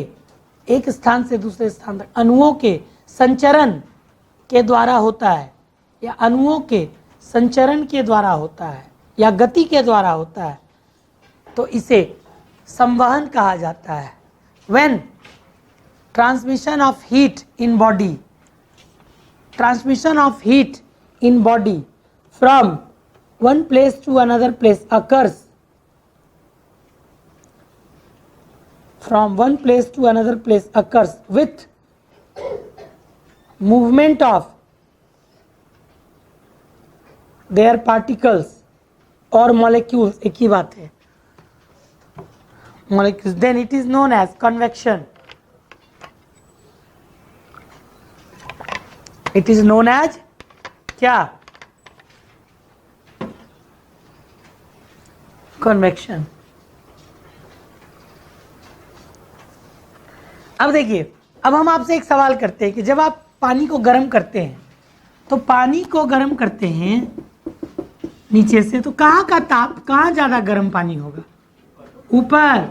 एक स्थान से दूसरे स्थान तक अणुओं के संचरण के द्वारा होता है, या अणुओं के संचरण के द्वारा होता है, या गति के द्वारा होता है, तो इसे संवहन कहा जाता है। When transmission of heat in body from one place to another place occurs from one place to another place occurs with movement of their particles or molecules, एक ही बात है, molecules, then it is known as convection. It is known as क्या? Convection. अब देखिए, अब हम आपसे एक सवाल करते हैं कि जब आप पानी को गर्म करते हैं तो पानी को गर्म करते हैं नीचे से, तो कहाँ का ताप, कहाँ ज्यादा गर्म पानी होगा? ऊपर,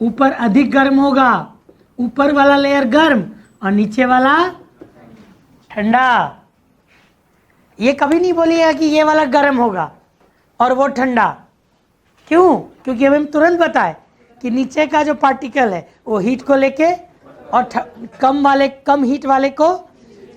ऊपर अधिक गर्म होगा, ऊपर वाला लेयर गर्म और नीचे वाला ठंडा। ये कभी नहीं बोलिएगा कि ये वाला गर्म होगा और वो ठंडा। क्यों? क्योंकि हमें तुरंत बताए कि नीचे का जो पार्टिकल है वो हीट को लेके और कम हीट वाले को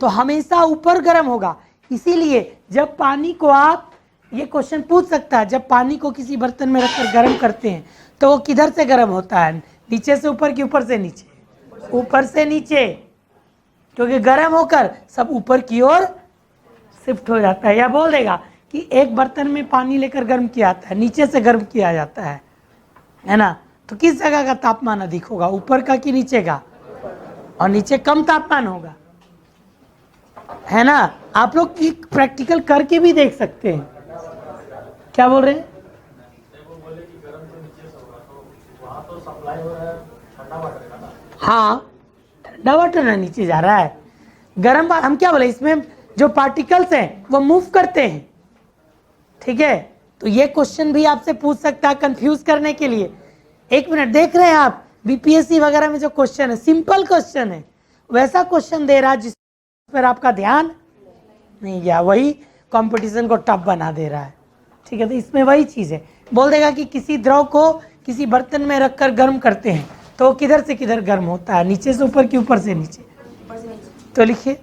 तो हमेशा ऊपर गर्म होगा। इसीलिए जब पानी को आप, ये क्वेश्चन पूछ सकता है, जब पानी को किसी बर्तन में रखकर गर्म करते हैं तो वो किधर से गर्म होता है? नीचे से ऊपर कि ऊपर से नीचे? ऊपर से नीचे, क्योंकि गर्म होकर सब ऊपर की ओर शिफ्ट हो जाता है। या बोल देगा कि एक बर्तन में पानी लेकर गर्म किया जाता है, नीचे से गर्म किया जाता है ना? तो किस जगह का तापमान अधिक होगा, ऊपर का कि नीचे का? और नीचे कम तापमान होगा, है ना? आप लोग प्रैक्टिकल करके भी देख सकते हैं। क्या बोल रहे हैं? हाँ, ठंडा वाटर ना नीचे जा रहा है, गर्म। हम क्या बोले, इसमें जो पार्टिकल्स हैं वो मूव करते हैं, ठीक है? तो ये क्वेश्चन भी आपसे पूछ सकता है कंफ्यूज करने के लिए। एक मिनट, देख रहे हैं आप बीपीएससी वगैरह में जो क्वेश्चन है, सिंपल क्वेश्चन है, वैसा क्वेश्चन दे रहा है जिस पर आपका ध्यान नहीं गया, वही कंपटीशन को टफ बना दे रहा है, ठीक है? तो इसमें वही चीज है, बोल देगा कि किसी द्रव को किसी बर्तन में रखकर गर्म करते हैं तो किधर से किधर गर्म होता है, नीचे से ऊपर कि ऊपर से नीचे? तो लिखिए,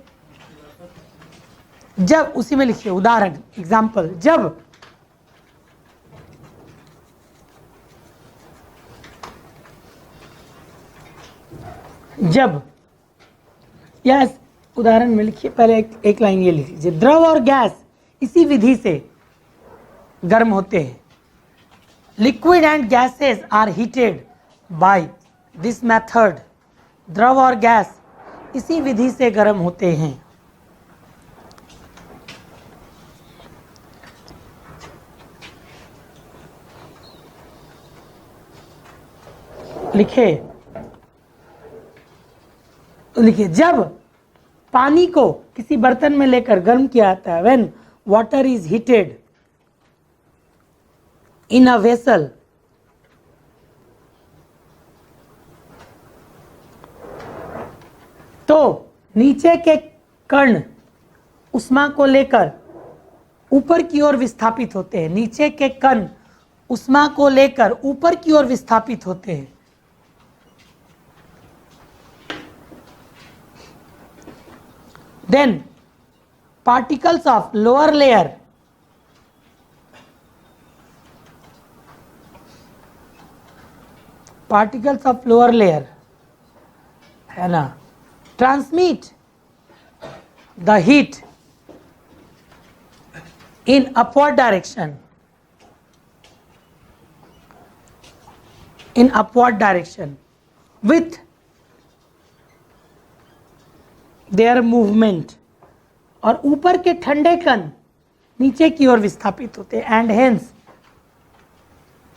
जब, उसी में लिखिए उदाहरण, एग्जाम्पल, जब या उदाहरण में लिखिए, पहले एक लाइन ये लिख लीजिए, द्रव और गैस इसी विधि से गर्म होते हैं। Liquid and gases are heated by this method. द्रव और गैस इसी विधि से गर्म होते हैं। लिखिए, जब पानी को किसी बर्तन में लेकर गर्म किया जाता है, when water is heated in a vessel, तो नीचे के कण उष्मा को लेकर ऊपर की ओर विस्थापित होते हैं। नीचे के कण उष्मा को लेकर ऊपर की ओर विस्थापित होते हैं। Then particles of lower layer है ना, transmit the heat in upward direction, with their movement, और ऊपर के ठंडे कण नीचे की ओर विस्थापित होते हैं। And hence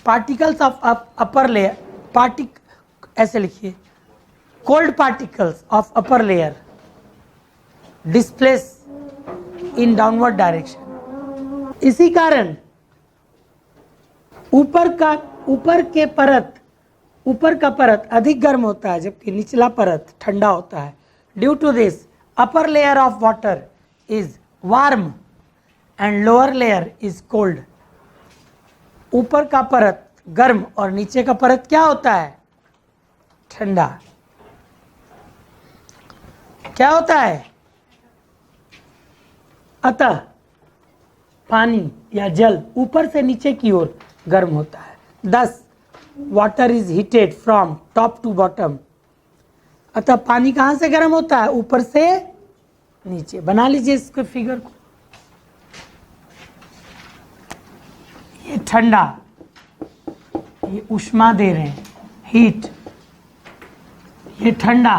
particles of upper layer, ऐसे लिखिए, cold particles of upper layer displace in downward direction. इसी कारण ऊपर का परत अधिक गर्म होता है जबकि निचला परत ठंडा होता है। Due to this upper layer of water is warm and lower layer is cold। ऊपर का परत गर्म और नीचे का परत क्या होता है? ठंडा। क्या होता है? अतः पानी या जल ऊपर से नीचे की ओर गर्म होता है। 10 water is heated from top to bottom. अतः पानी कहां से गर्म होता है? ऊपर से नीचे। बना लीजिए इसके फिगर को। ये ठंडा, ये उष्मा दे रहे हैं, हीट। ये ठंडा,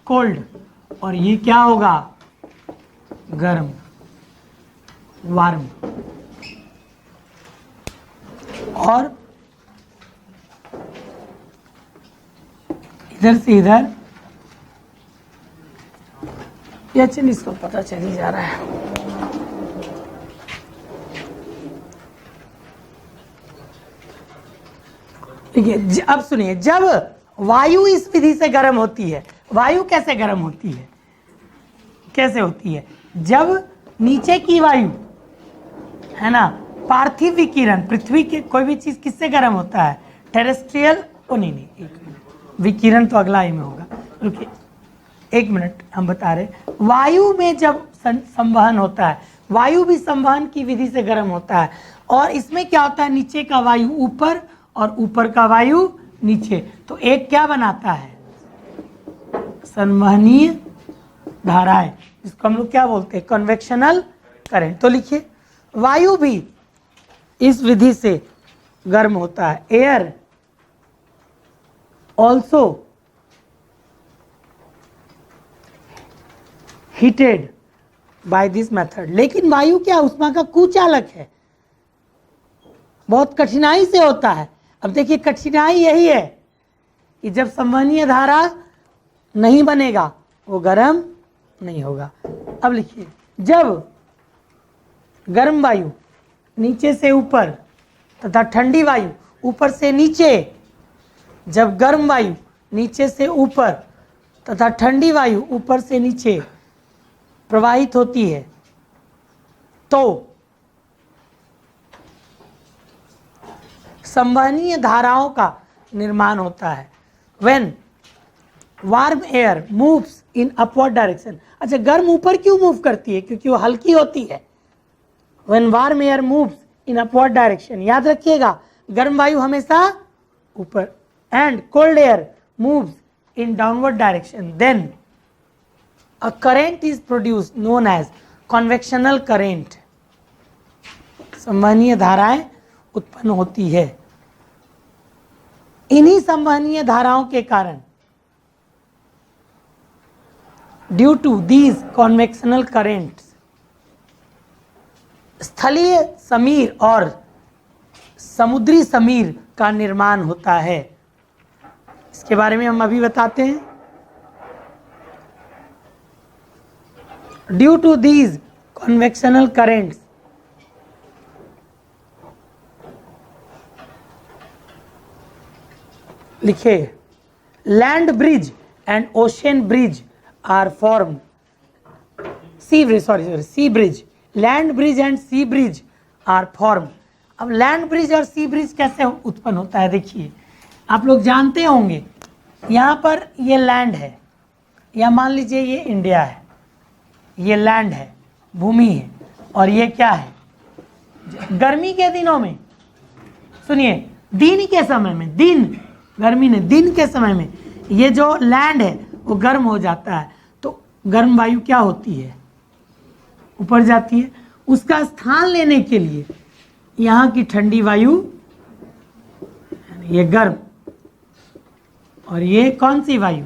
कोल्ड, और ये क्या होगा? गर्म, वार्म। और इधर से इधर, या चलिए इसको पता चल ही जा रहा है। देखिए अब सुनिए, जब वायु इस विधि से गर्म होती है, वायु कैसे गर्म होती है? कैसे होती है? जब नीचे की वायु है ना, पार्थिव विकिरण, पृथ्वी के कोई भी चीज किससे गर्म होता है? टेरेस्ट्रियल, ओ नहीं, एक मिनट, विकिरण तो अगला ही में होगा, रुकिए एक मिनट, हम बता रहे, वायु में जब संवहन होता है, वायु भी संवहन की विधि से गर्म होता है। और इसमें क्या होता है? नीचे का वायु ऊपर और ऊपर का वायु नीचे, तो एक क्या बनाता है? संवहनीय धाराएं, जिसको हम लोग क्या बोलते हैं? Convectional current. तो लिखिए, वायु भी इस विधि से गर्म होता है। Air also heated by this method. लेकिन वायु क्या उष्मा का कुचालक है, बहुत कठिनाई से होता है। अब देखिए कठिनाई यही है कि जब संवहनीय धारा नहीं बनेगा वो गर्म नहीं होगा। अब लिखिए, जब गर्म वायु नीचे से ऊपर तथा ठंडी वायु ऊपर से नीचे, जब गर्म वायु नीचे से ऊपर तथा ठंडी वायु ऊपर से नीचे प्रवाहित होती है, तो संवहनीय धाराओं का निर्माण होता है। When warm air moves in upward direction। अच्छा, गर्म ऊपर क्यों मूव करती है? क्योंकि वो हल्की होती है। When warm air moves in upward direction, याद रखिएगा, गर्म वायु हमेशा ऊपर, and cold air moves in downward direction, then a current is produced known as convectional current। संवहनीय धाराएं उत्पन्न होती है। इन्हीं संवहनीय धाराओं के कारण, due to these convectional currents, स्थलीय समीर और समुद्री समीर का निर्माण होता है। इसके बारे में हम अभी बताते हैं। Due to these convectional currents, लिखे, land bridge and ocean bridge are form. Sea bridge, land bridge and sea bridge are form. अब लैंड ब्रिज और सी ब्रिज कैसे उत्पन्न होता है? देखिए, आप लोग जानते होंगे, यहाँ पर ये लैंड है, या मान लीजिए ये इंडिया है, ये लैंड है, भूमि है, और ये क्या है? गर्मी के दिनों में, सुनिए, दिन के समय में, दिन गर्मी ने, दिन के समय में ये जो लैंड है वो गर्म हो जाता है, तो गर्म वायु क्या होती है? ऊपर जाती है। उसका स्थान लेने के लिए यहाँ की ठंडी वायु, ये गर्म, और ये कौन सी वायु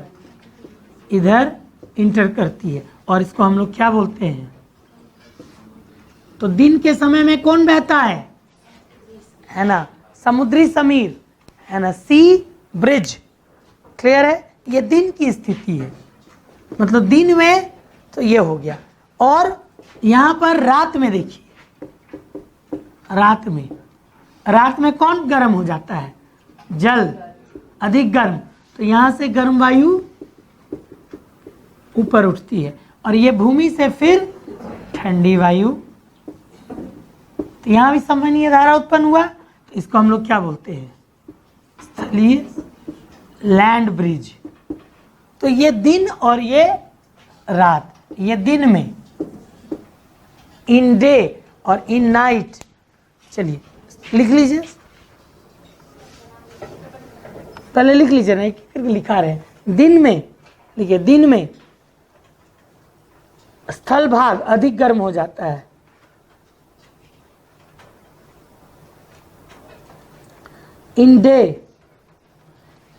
इधर इंटर करती है, और इसको हम लोग क्या बोलते हैं? तो दिन के समय में कौन बहता है ना? समुद्री समीर, है ना, सी ब्रिज। क्लियर है? ये दिन की स्थिति है, मतलब दिन में तो ये हो गया। और यहां पर रात में देखिए, रात में कौन गर्म हो जाता है? जल अधिक गर्म, तो यहां से गर्म वायु ऊपर उठती है, और ये भूमि से फिर ठंडी वायु, तो यहां भी संवहनीय धारा उत्पन्न हुआ, तो इसको हम लोग क्या बोलते हैं? स्थलीय लैंड ब्रिज। तो ये दिन और ये रात, ये दिन में, इन डे और इन नाइट। चलिए लिख लीजिए, पहले लिख लीजिए ना, एक करके लिखा रहे हैं। दिन में लिखिए, दिन में स्थल भाग अधिक गर्म हो जाता है। In day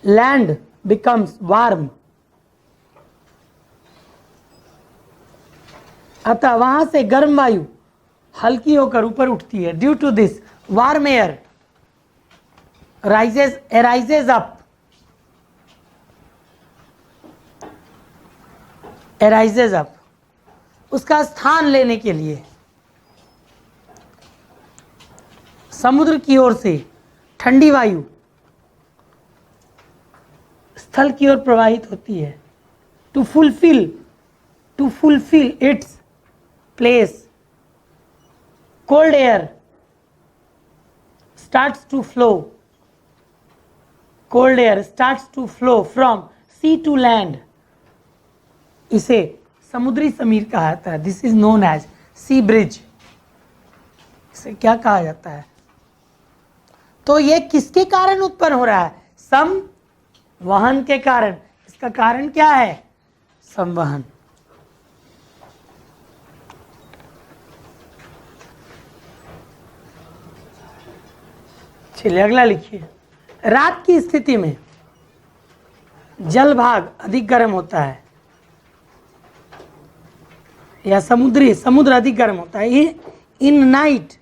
land becomes warm. अतः वहां से गर्म वायु हल्की होकर ऊपर उठती है। Due to this warm air rises up, arises up, उसका स्थान लेने के लिए समुद्र की ओर से ठंडी वायु स्थल की ओर प्रवाहित होती है। To fulfil its place, cold air starts to flow, cold air starts to flow from sea to land. इसे समुद्री समीर कहा जाता है। This is known as sea breeze. इसे क्या कहा जाता है? तो ये किसके कारण उत्पन्न हो रहा है? संवहन के कारण। इसका कारण क्या है? संवहन। चलिए अगला लिखिए। रात की स्थिति में जल भाग अधिक गर्म होता है, या समुद्र अधिक गर्म होता है। In night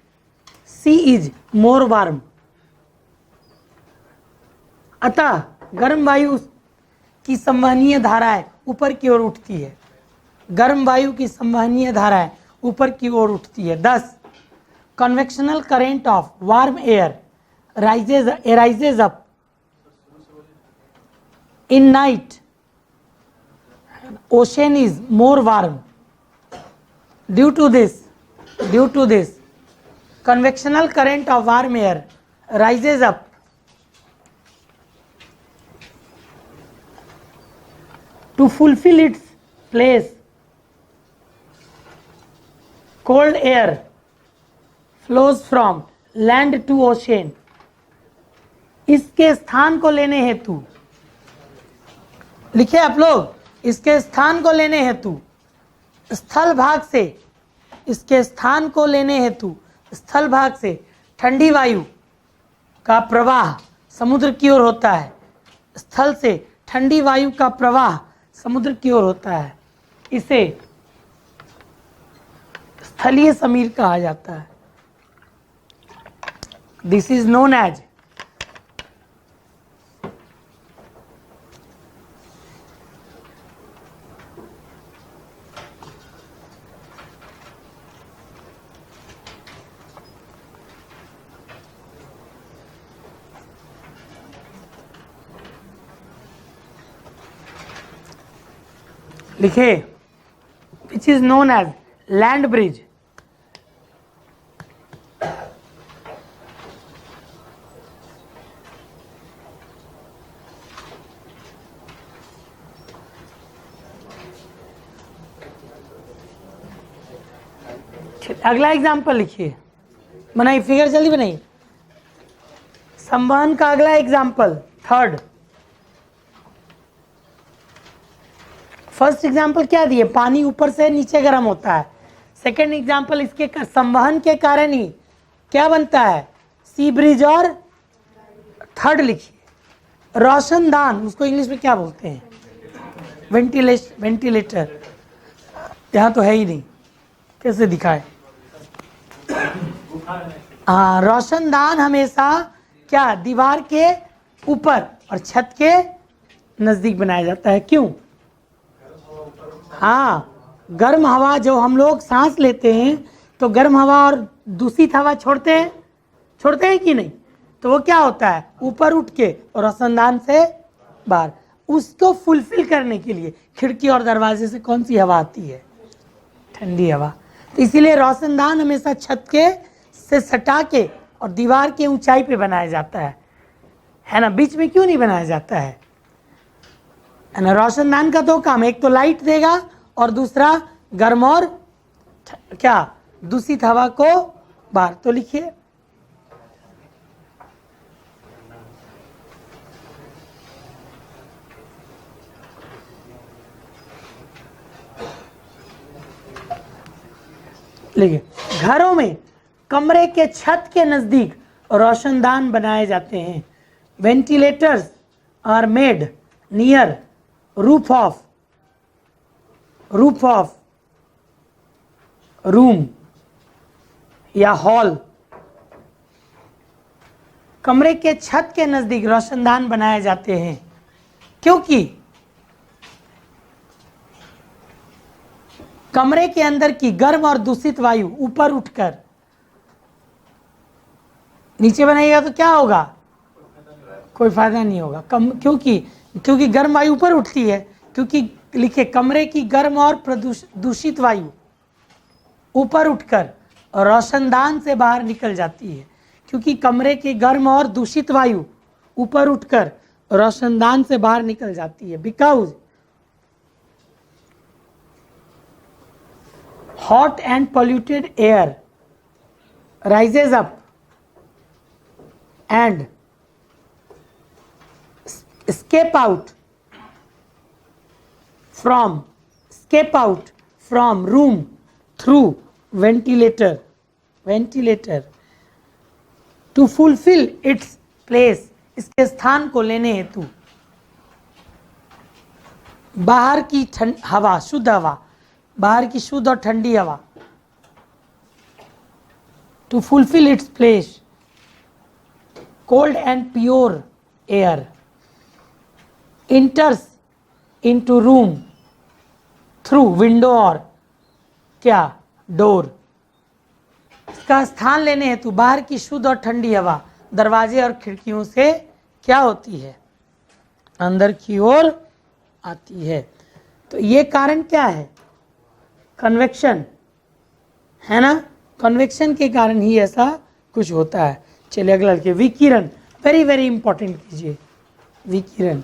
sea is more warm. अतः गर्म वायु की संवहनीय धाराएं ऊपर की ओर उठती है। गर्म वायु की संवहनीय धाराएं ऊपर की ओर उठती है। 10 convectional current of warm air rises up in night. Ocean is more warm. Due to this convectional current of warm air rises up to fulfill its place. Cold air flows from land to ocean. इसके स्थान को लेने हेतु, लिखे आप लोग, इसके स्थान को लेने हेतु स्थल भाग से, इसके स्थान को लेने हेतु स्थल भाग से ठंडी वायु का प्रवाह समुद्र की ओर होता है। स्थल से ठंडी वायु का प्रवाह समुद्र की ओर होता है। इसे स्थलीय समीर कहा जाता है। दिस इज नोन एज लिखे, which is known as land breeze. अगला एग्जाम्पल लिखिए, बनाइए फिगर, जल्दी बनाइए। संवहन का अगला एग्जाम्पल, थर्ड। फर्स्ट एग्जाम्पल क्या दिए? पानी ऊपर से नीचे गर्म होता है। सेकेंड एग्जाम्पल, इसके संवहन के कारण ही क्या बनता है? सी ब्रिज। और थर्ड लिखिए, रोशनदान, उसको इंग्लिश में क्या बोलते हैं? वेंटिलेटर। यहाँ तो है ही नहीं, कैसे दिखाए? हाँ, रोशनदान हमेशा क्या दीवार के ऊपर और छत के नजदीक बनाया जाता है। क्यों? हाँ, गर्म हवा जो हम लोग सांस लेते हैं, तो गर्म हवा और दूषित हवा छोड़ते हैं कि नहीं? तो वो क्या होता है? ऊपर उठ के और रोशनदान से बाहर। उसको फुलफिल करने के लिए खिड़की और दरवाजे से कौन सी हवा आती है? ठंडी हवा। तो इसीलिए रोशनदान हमेशा छत के से सटा के और दीवार के ऊंचाई पे बनाया जाता है ना? बीच में क्यों नहीं बनाया जाता है ना? रोशनदान का दो काम, एक तो लाइट देगा और दूसरा गर्म और क्या दूषित हवा को बाहर। तो लिखिए, देखिए, घरों में कमरे के छत के नजदीक रोशनदान बनाए जाते हैं। Ventilators are made near roof of room या हॉल। कमरे के छत के नजदीक रोशनदान बनाए जाते हैं क्योंकि कमरे के अंदर की गर्म और दूषित वायु ऊपर उठकर नीचे बनाएगा तो क्या होगा, कोई फायदा नहीं होगा। क्योंकि गर्म वायु ऊपर उठती है, क्योंकि लिखे कमरे की गर्म और दूषित वायु ऊपर उठकर रोशनदान से बाहर निकल जाती है। क्योंकि कमरे की गर्म और दूषित वायु ऊपर उठकर रोशनदान से बाहर निकल जाती है। Because hot and polluted air rises up and escape out from room through ventilator to fulfill its place। इसके स्थान को लेने हेतु बाहर की हवा, शुद्ध हवा, बाहर की शुद्ध और ठंडी हवा, to fulfil its place cold and pure air enters into room through window और क्या डोर। इसका स्थान लेने हेतु बाहर की शुद्ध और ठंडी हवा दरवाजे और खिड़कियों से क्या होती है, अंदर की ओर आती है। तो ये कारण क्या है, कन्वेक्शन है ना। कन्वेक्शन के कारण ही ऐसा कुछ होता है। चलिए अगला लिखिए, विकिरण। वेरी वेरी इंपॉर्टेंट कीजिए विकिरण।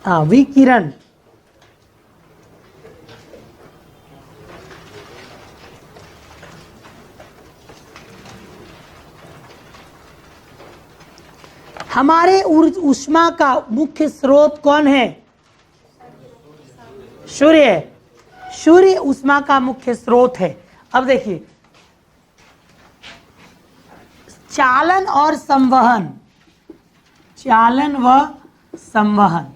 हाँ, विकिरण हमारे ऊष्मा का मुख्य स्रोत कौन है, सूर्य। सूर्य ऊष्मा का मुख्य स्रोत है। अब देखिए, चालन और संवहन, चालन व संवहन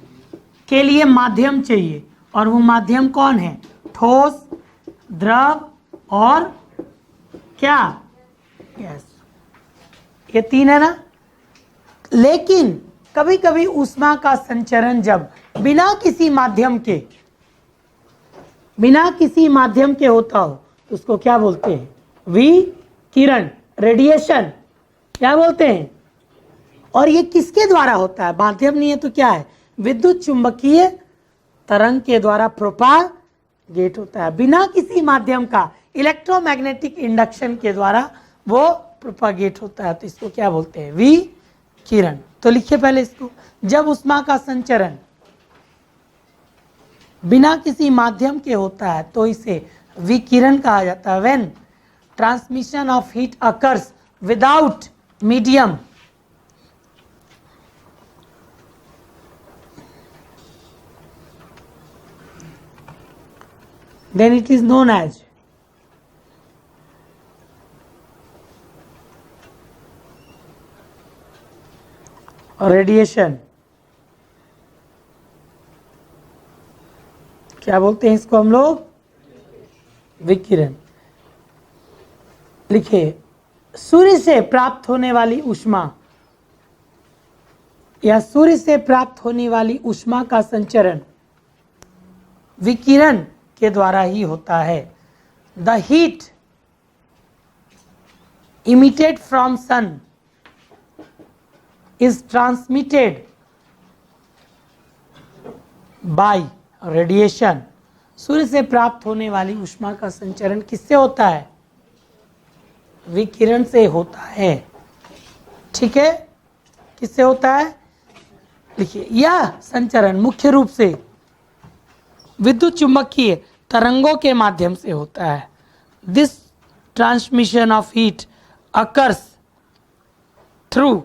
के लिए माध्यम चाहिए, और वो माध्यम कौन है, ठोस, द्रव और क्या, गैस। ये तीन है ना। लेकिन कभी कभी ऊष्मा का संचरण जब बिना किसी माध्यम के होता हो तो उसको क्या बोलते हैं, विकिरण, रेडिएशन, क्या बोलते हैं। और ये किसके द्वारा होता है, माध्यम नहीं है तो क्या है, विद्युत चुंबकीय तरंग के द्वारा प्रोपागेट होता है। बिना किसी माध्यम का इलेक्ट्रोमैग्नेटिक इंडक्शन के द्वारा वो प्रोपागेट होता है, तो इसको क्या बोलते हैं, विकिरण। तो लिखिए पहले इसको, जब ऊष्मा का संचरण बिना किसी माध्यम के होता है तो इसे विकिरण कहा जाता है। When transmission of heat occurs without medium, then it is known as radiation. क्या बोलते हैं इसको हम लोग, विकिरण। लिखिए, सूर्य से प्राप्त होने वाली ऊष्मा या सूर्य से प्राप्त होने वाली ऊष्मा का संचरण विकिरण के द्वारा ही होता है। The heat emitted from sun is transmitted by radiation। सूर्य से प्राप्त होने वाली ऊष्मा का संचरण किससे होता है, विकिरण से होता है। ठीक है, किससे होता है, लिखिए, यह संचरण मुख्य रूप से विद्युत चुंबकीय तरंगों के माध्यम से होता है। This transmission of heat occurs through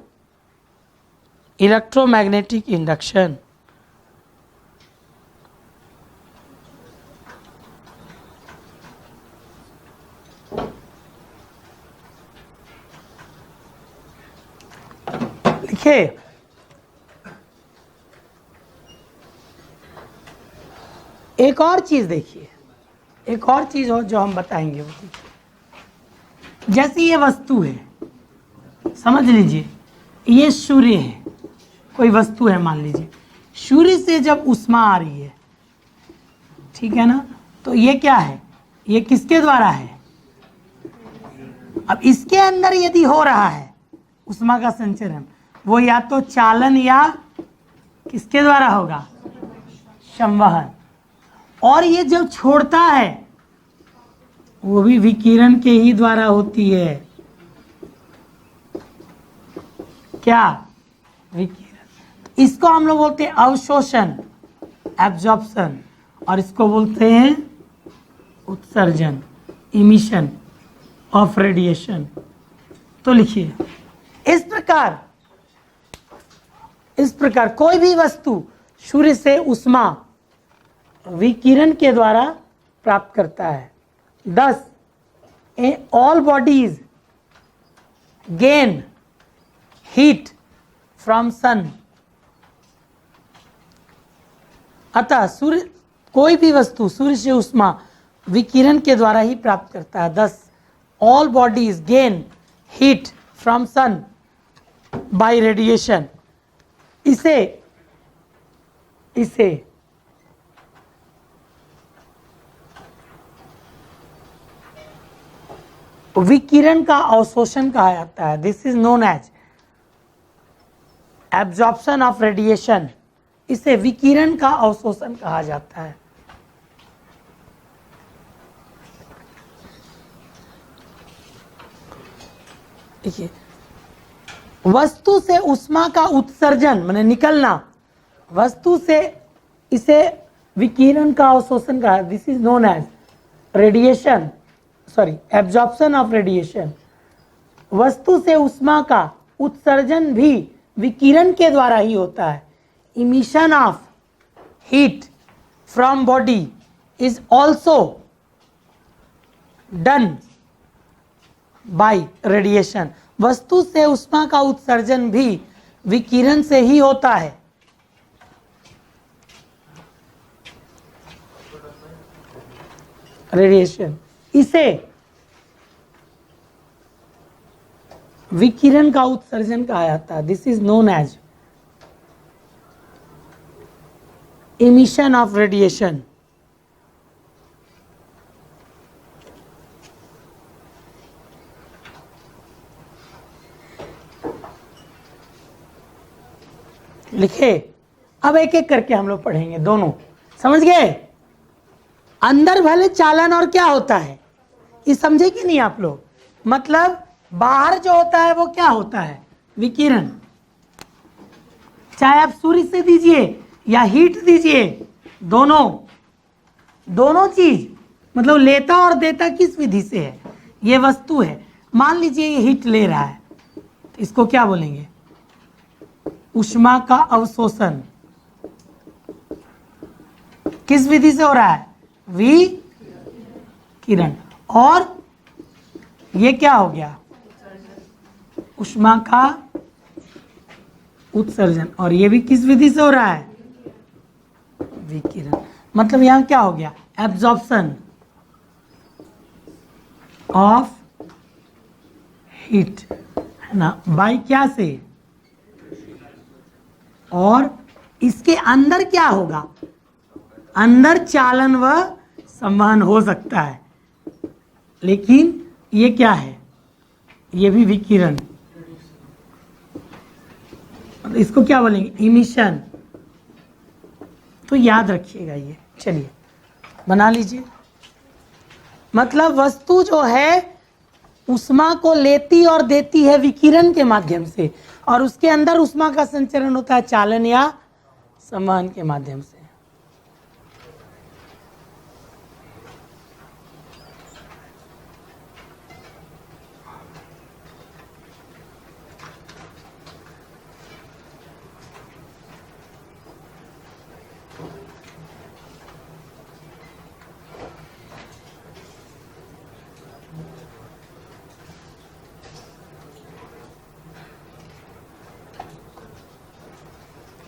electromagnetic induction. लिखे। एक और चीज देखिए, एक और चीज हो जो हम बताएंगे वो देखिए। जैसे ये वस्तु है, समझ लीजिए ये सूर्य है, कोई वस्तु है मान लीजिए, सूर्य से जब उष्मा आ रही है, ठीक है ना, तो ये क्या है, ये किसके द्वारा है। अब इसके अंदर यदि हो रहा है उष्मा का संचरण, वो या तो चालन या किसके द्वारा होगा, संवहन। और ये जब छोड़ता है वो भी विकिरण के ही द्वारा होती है। क्या, विकिरण। इसको हम लोग बोलते हैं अवशोषण, एब्जॉर्प्शन, और इसको बोलते हैं उत्सर्जन, इमिशन ऑफ रेडिएशन। तो लिखिए इस प्रकार कोई भी वस्तु सूर्य से उष्मा विकिरण के द्वारा प्राप्त करता है। Thus, all bodies gain heat from sun. अतः सूर्य, कोई भी वस्तु सूर्य से उष्मा विकिरण के द्वारा ही प्राप्त करता है। Thus, all bodies gain heat from sun by radiation. इसे विकिरण का अवशोषण कहा जाता है। This is known as absorption of radiation. इसे विकिरण का अवशोषण कहा जाता है। देखिए, वस्तु से उष्मा का उत्सर्जन माने निकलना, वस्तु से, इसे विकिरण का अवशोषण कहा। This is known as radiation, sorry, absorption of radiation. वस्तु से उष्मा का उत्सर्जन भी विकिरण के द्वारा ही होता है। Emission of heat from body is also done by radiation. वस्तु से उष्मा का उत्सर्जन भी विकिरण से ही होता है। रेडिएशन, इसे विकिरण का उत्सर्जन कहा जाता है। This is known as emission of radiation. लिखे। अब एक एक करके हम लोग पढ़ेंगे, दोनों समझ गए। अंदर भले चालन और क्या होता है ये समझे कि नहीं आप लोग, मतलब बाहर जो होता है वो क्या होता है, विकिरण। चाहे आप सूर्य से दीजिए या हीट दीजिए, दोनों चीज, मतलब लेता और देता किस विधि से है। ये वस्तु है, मान लीजिए ये हीट ले रहा है, तो इसको क्या बोलेंगे, उष्मा का अवशोषण। किस विधि से हो रहा है, विकिरण। और ये क्या हो गया, उष्मा का उत्सर्जन। और ये भी किस विधि से हो रहा है, विकिरण। मतलब यहां क्या हो गया, एब्जॉर्प्शन ऑफ हीट, है ना, बाय क्या से। और इसके अंदर क्या होगा, अंदर चालन व संवहन हो सकता है, लेकिन ये क्या है, ये भी विकिरण। इसको क्या बोलेंगे, इमिशन। तो याद रखिएगा ये, चलिए बना लीजिए। मतलब वस्तु जो है उष्मा को लेती और देती है विकिरण के माध्यम से, और उसके अंदर उष्मा का संचरण होता है चालन या संवहन के माध्यम से।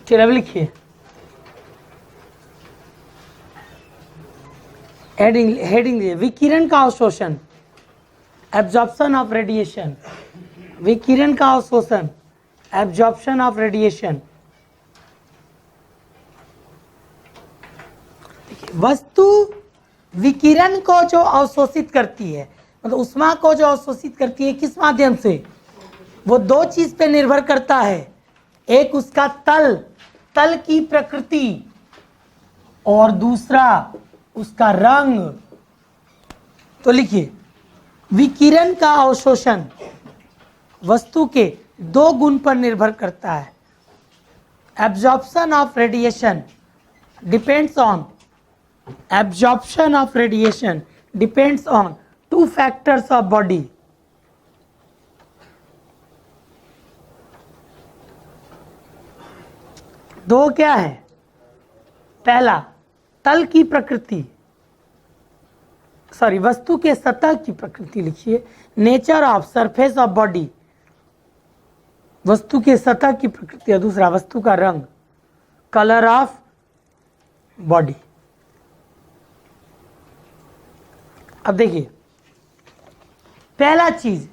फिर अब लिखिए हेडिंग विकिरण का अवशोषण, एब्जॉर्प्शन ऑफ रेडिएशन, विकिरण का अवशोषण, एब्जॉर्प्शन ऑफ रेडिएशन। वस्तु विकिरण को जो अवशोषित करती है, मतलब ऊष्मा को जो अवशोषित करती है, किस माध्यम से? वो दो चीज पे निर्भर करता है, एक उसका तल की प्रकृति और दूसरा उसका रंग। तो लिखिए विकिरण का अवशोषण वस्तु के दो गुण पर निर्भर करता है। Absorption of radiation depends on two factors of body. दो क्या है? पहला तल की प्रकृति, वस्तु के सतह की प्रकृति लिखिए, nature of surface of body, वस्तु के सतह की प्रकृति, और दूसरा वस्तु का रंग, कलर ऑफ बॉडी। अब देखिए पहला चीज,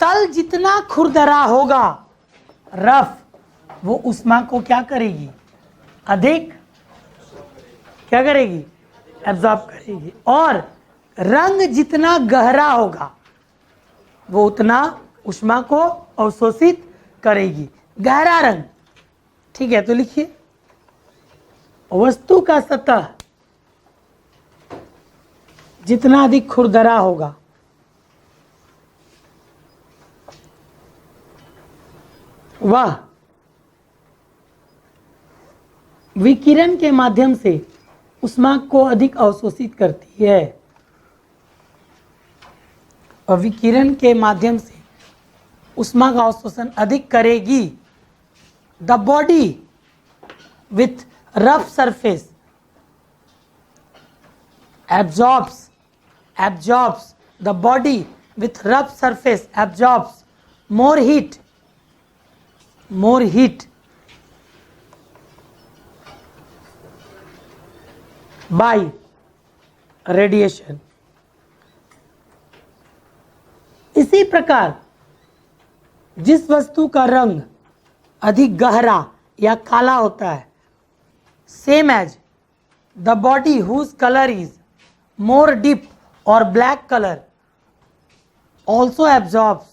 तल जितना खुरदरा होगा, रफ, वो ऊष्मा को क्या करेगी? अधिक क्या करेगी? एब्जॉर्ब करेगी। और रंग जितना गहरा होगा वो उतना ऊष्मा को अवशोषित करेगी। गहरा रंग, ठीक है। तो लिखिए वस्तु का सतह जितना अधिक खुरदरा होगा वह विकिरण के माध्यम से ऊष्मा को अधिक अवशोषित करती है, और विकिरण के माध्यम से ऊष्मा का अवशोषण अधिक करेगी। The body with rough surface absorbs the body with rough surface absorbs more heat by radiation। इसी प्रकार जिस वस्तु का रंग अधिक गहरा या काला होता है, same as the body whose colour is more deep or black color also absorbs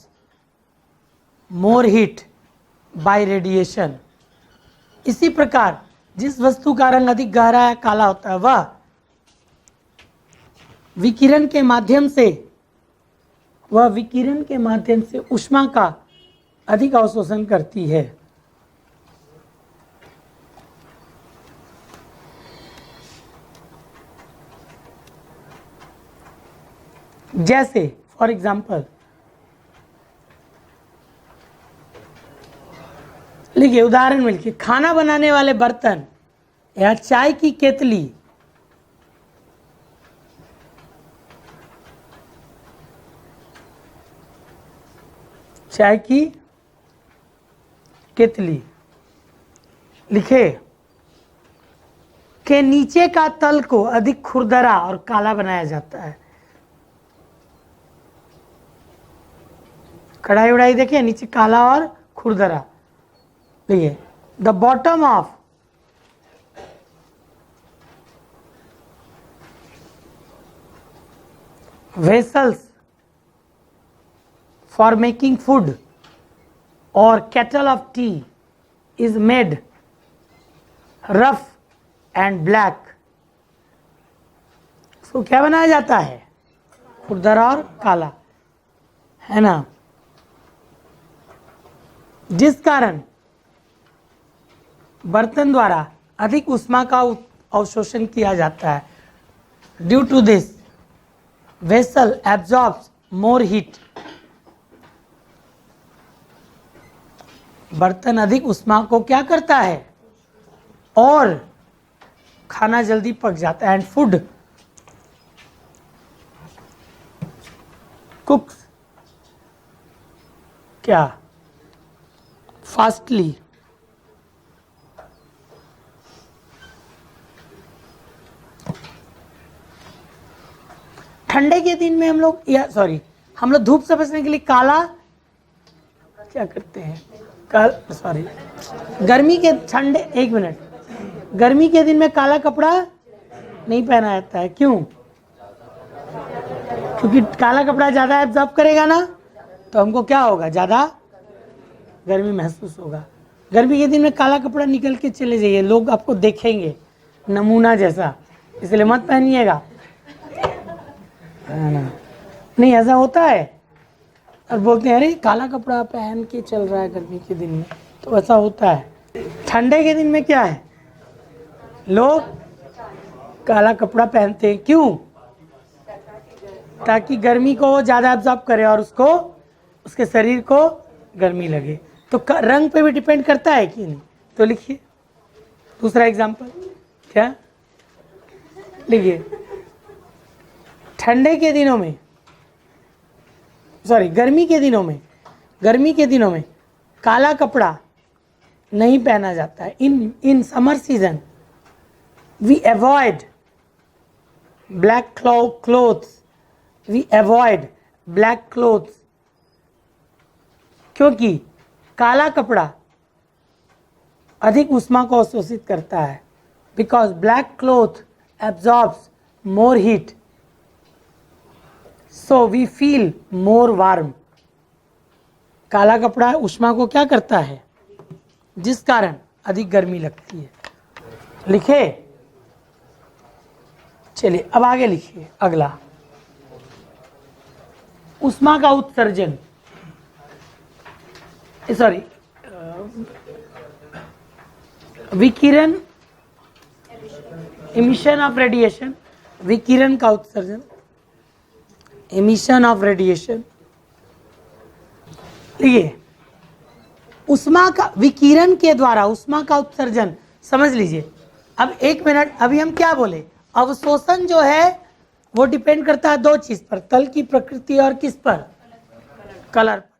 more heat by radiation। इसी प्रकार जिस वस्तु का रंग अधिक गहरा या काला होता है वह विकिरण के माध्यम से ऊष्मा का अधिक अवशोषण करती है। जैसे फॉर एग्जाम्पल लिखिए, उदाहरण में लिखिए, खाना बनाने वाले बर्तन या चाय की केतली लिखे के नीचे का तल को अधिक खुरदरा और काला बनाया जाता है। कढ़ाई उड़ाई देखिए, नीचे काला और खुरदरा। देखिए the bottom of vessels for making food or kettle of tea is made rough and black। इसको क्या बनाया जाता है? खुरदरा और काला, है ना। जिस कारण बर्तन द्वारा अधिक ऊष्मा का अवशोषण किया जाता है। Due to this vessel absorbs more heat. बर्तन अधिक ऊष्मा को क्या करता है? और खाना जल्दी पक जाता है। एंड फूड कुक्स क्या? फास्टली ठंडे के दिन में हम लोग धूप से बचने के लिए काला क्या करते हैं? गर्मी के दिन में काला कपड़ा नहीं पहना जाता है। क्यों? क्योंकि काला कपड़ा ज़्यादा एब्जॉर्ब करेगा ना, तो हमको क्या होगा? ज़्यादा गर्मी महसूस होगा। गर्मी के दिन में काला कपड़ा निकल के चले जाइए, लोग आपको देखेंगे नमूना जैसा, इसलिए मत पहनिएगा। नहीं, ऐसा होता है और बोलते हैं अरे काला कपड़ा पहन के चल रहा है गर्मी के दिन में, तो ऐसा होता है। ठंडे के दिन में क्या है? लोग काला कपड़ा पहनते हैं। क्यों? ताकि गर्मी को वो ज़्यादा एब्जॉर्ब करे और उसके शरीर को गर्मी लगे। तो रंग पे भी डिपेंड करता है कि नहीं? तो लिखिए दूसरा एग्जाम्पल। क्या लिखिए? गर्मी के दिनों में काला कपड़ा नहीं पहना जाता है। In summer season we avoid black clothes, क्योंकि काला कपड़ा अधिक ऊष्मा को अवशोषित करता है। Because black cloth absorbs more heat, so we feel more warm. काला कपड़ा ऊष्मा को क्या करता है? जिस कारण अधिक गर्मी लगती है। लिखे? चलिए अब आगे लिखिए। अगला, ऊष्मा का उत्सर्जन, विकिरण, एमिशन ऑफ रेडिएशन, विकिरण का उत्सर्जन, एमिशन ऑफ रेडिएशन। देखिए, ऊष्मा का विकिरण के द्वारा ऊष्मा का उत्सर्जन समझ लीजिए। अब 1 मिनट, अभी हम क्या बोले? अवशोषण जो है वो डिपेंड करता है 2 चीज पर, तल की प्रकृति और किस पर? कलर पर।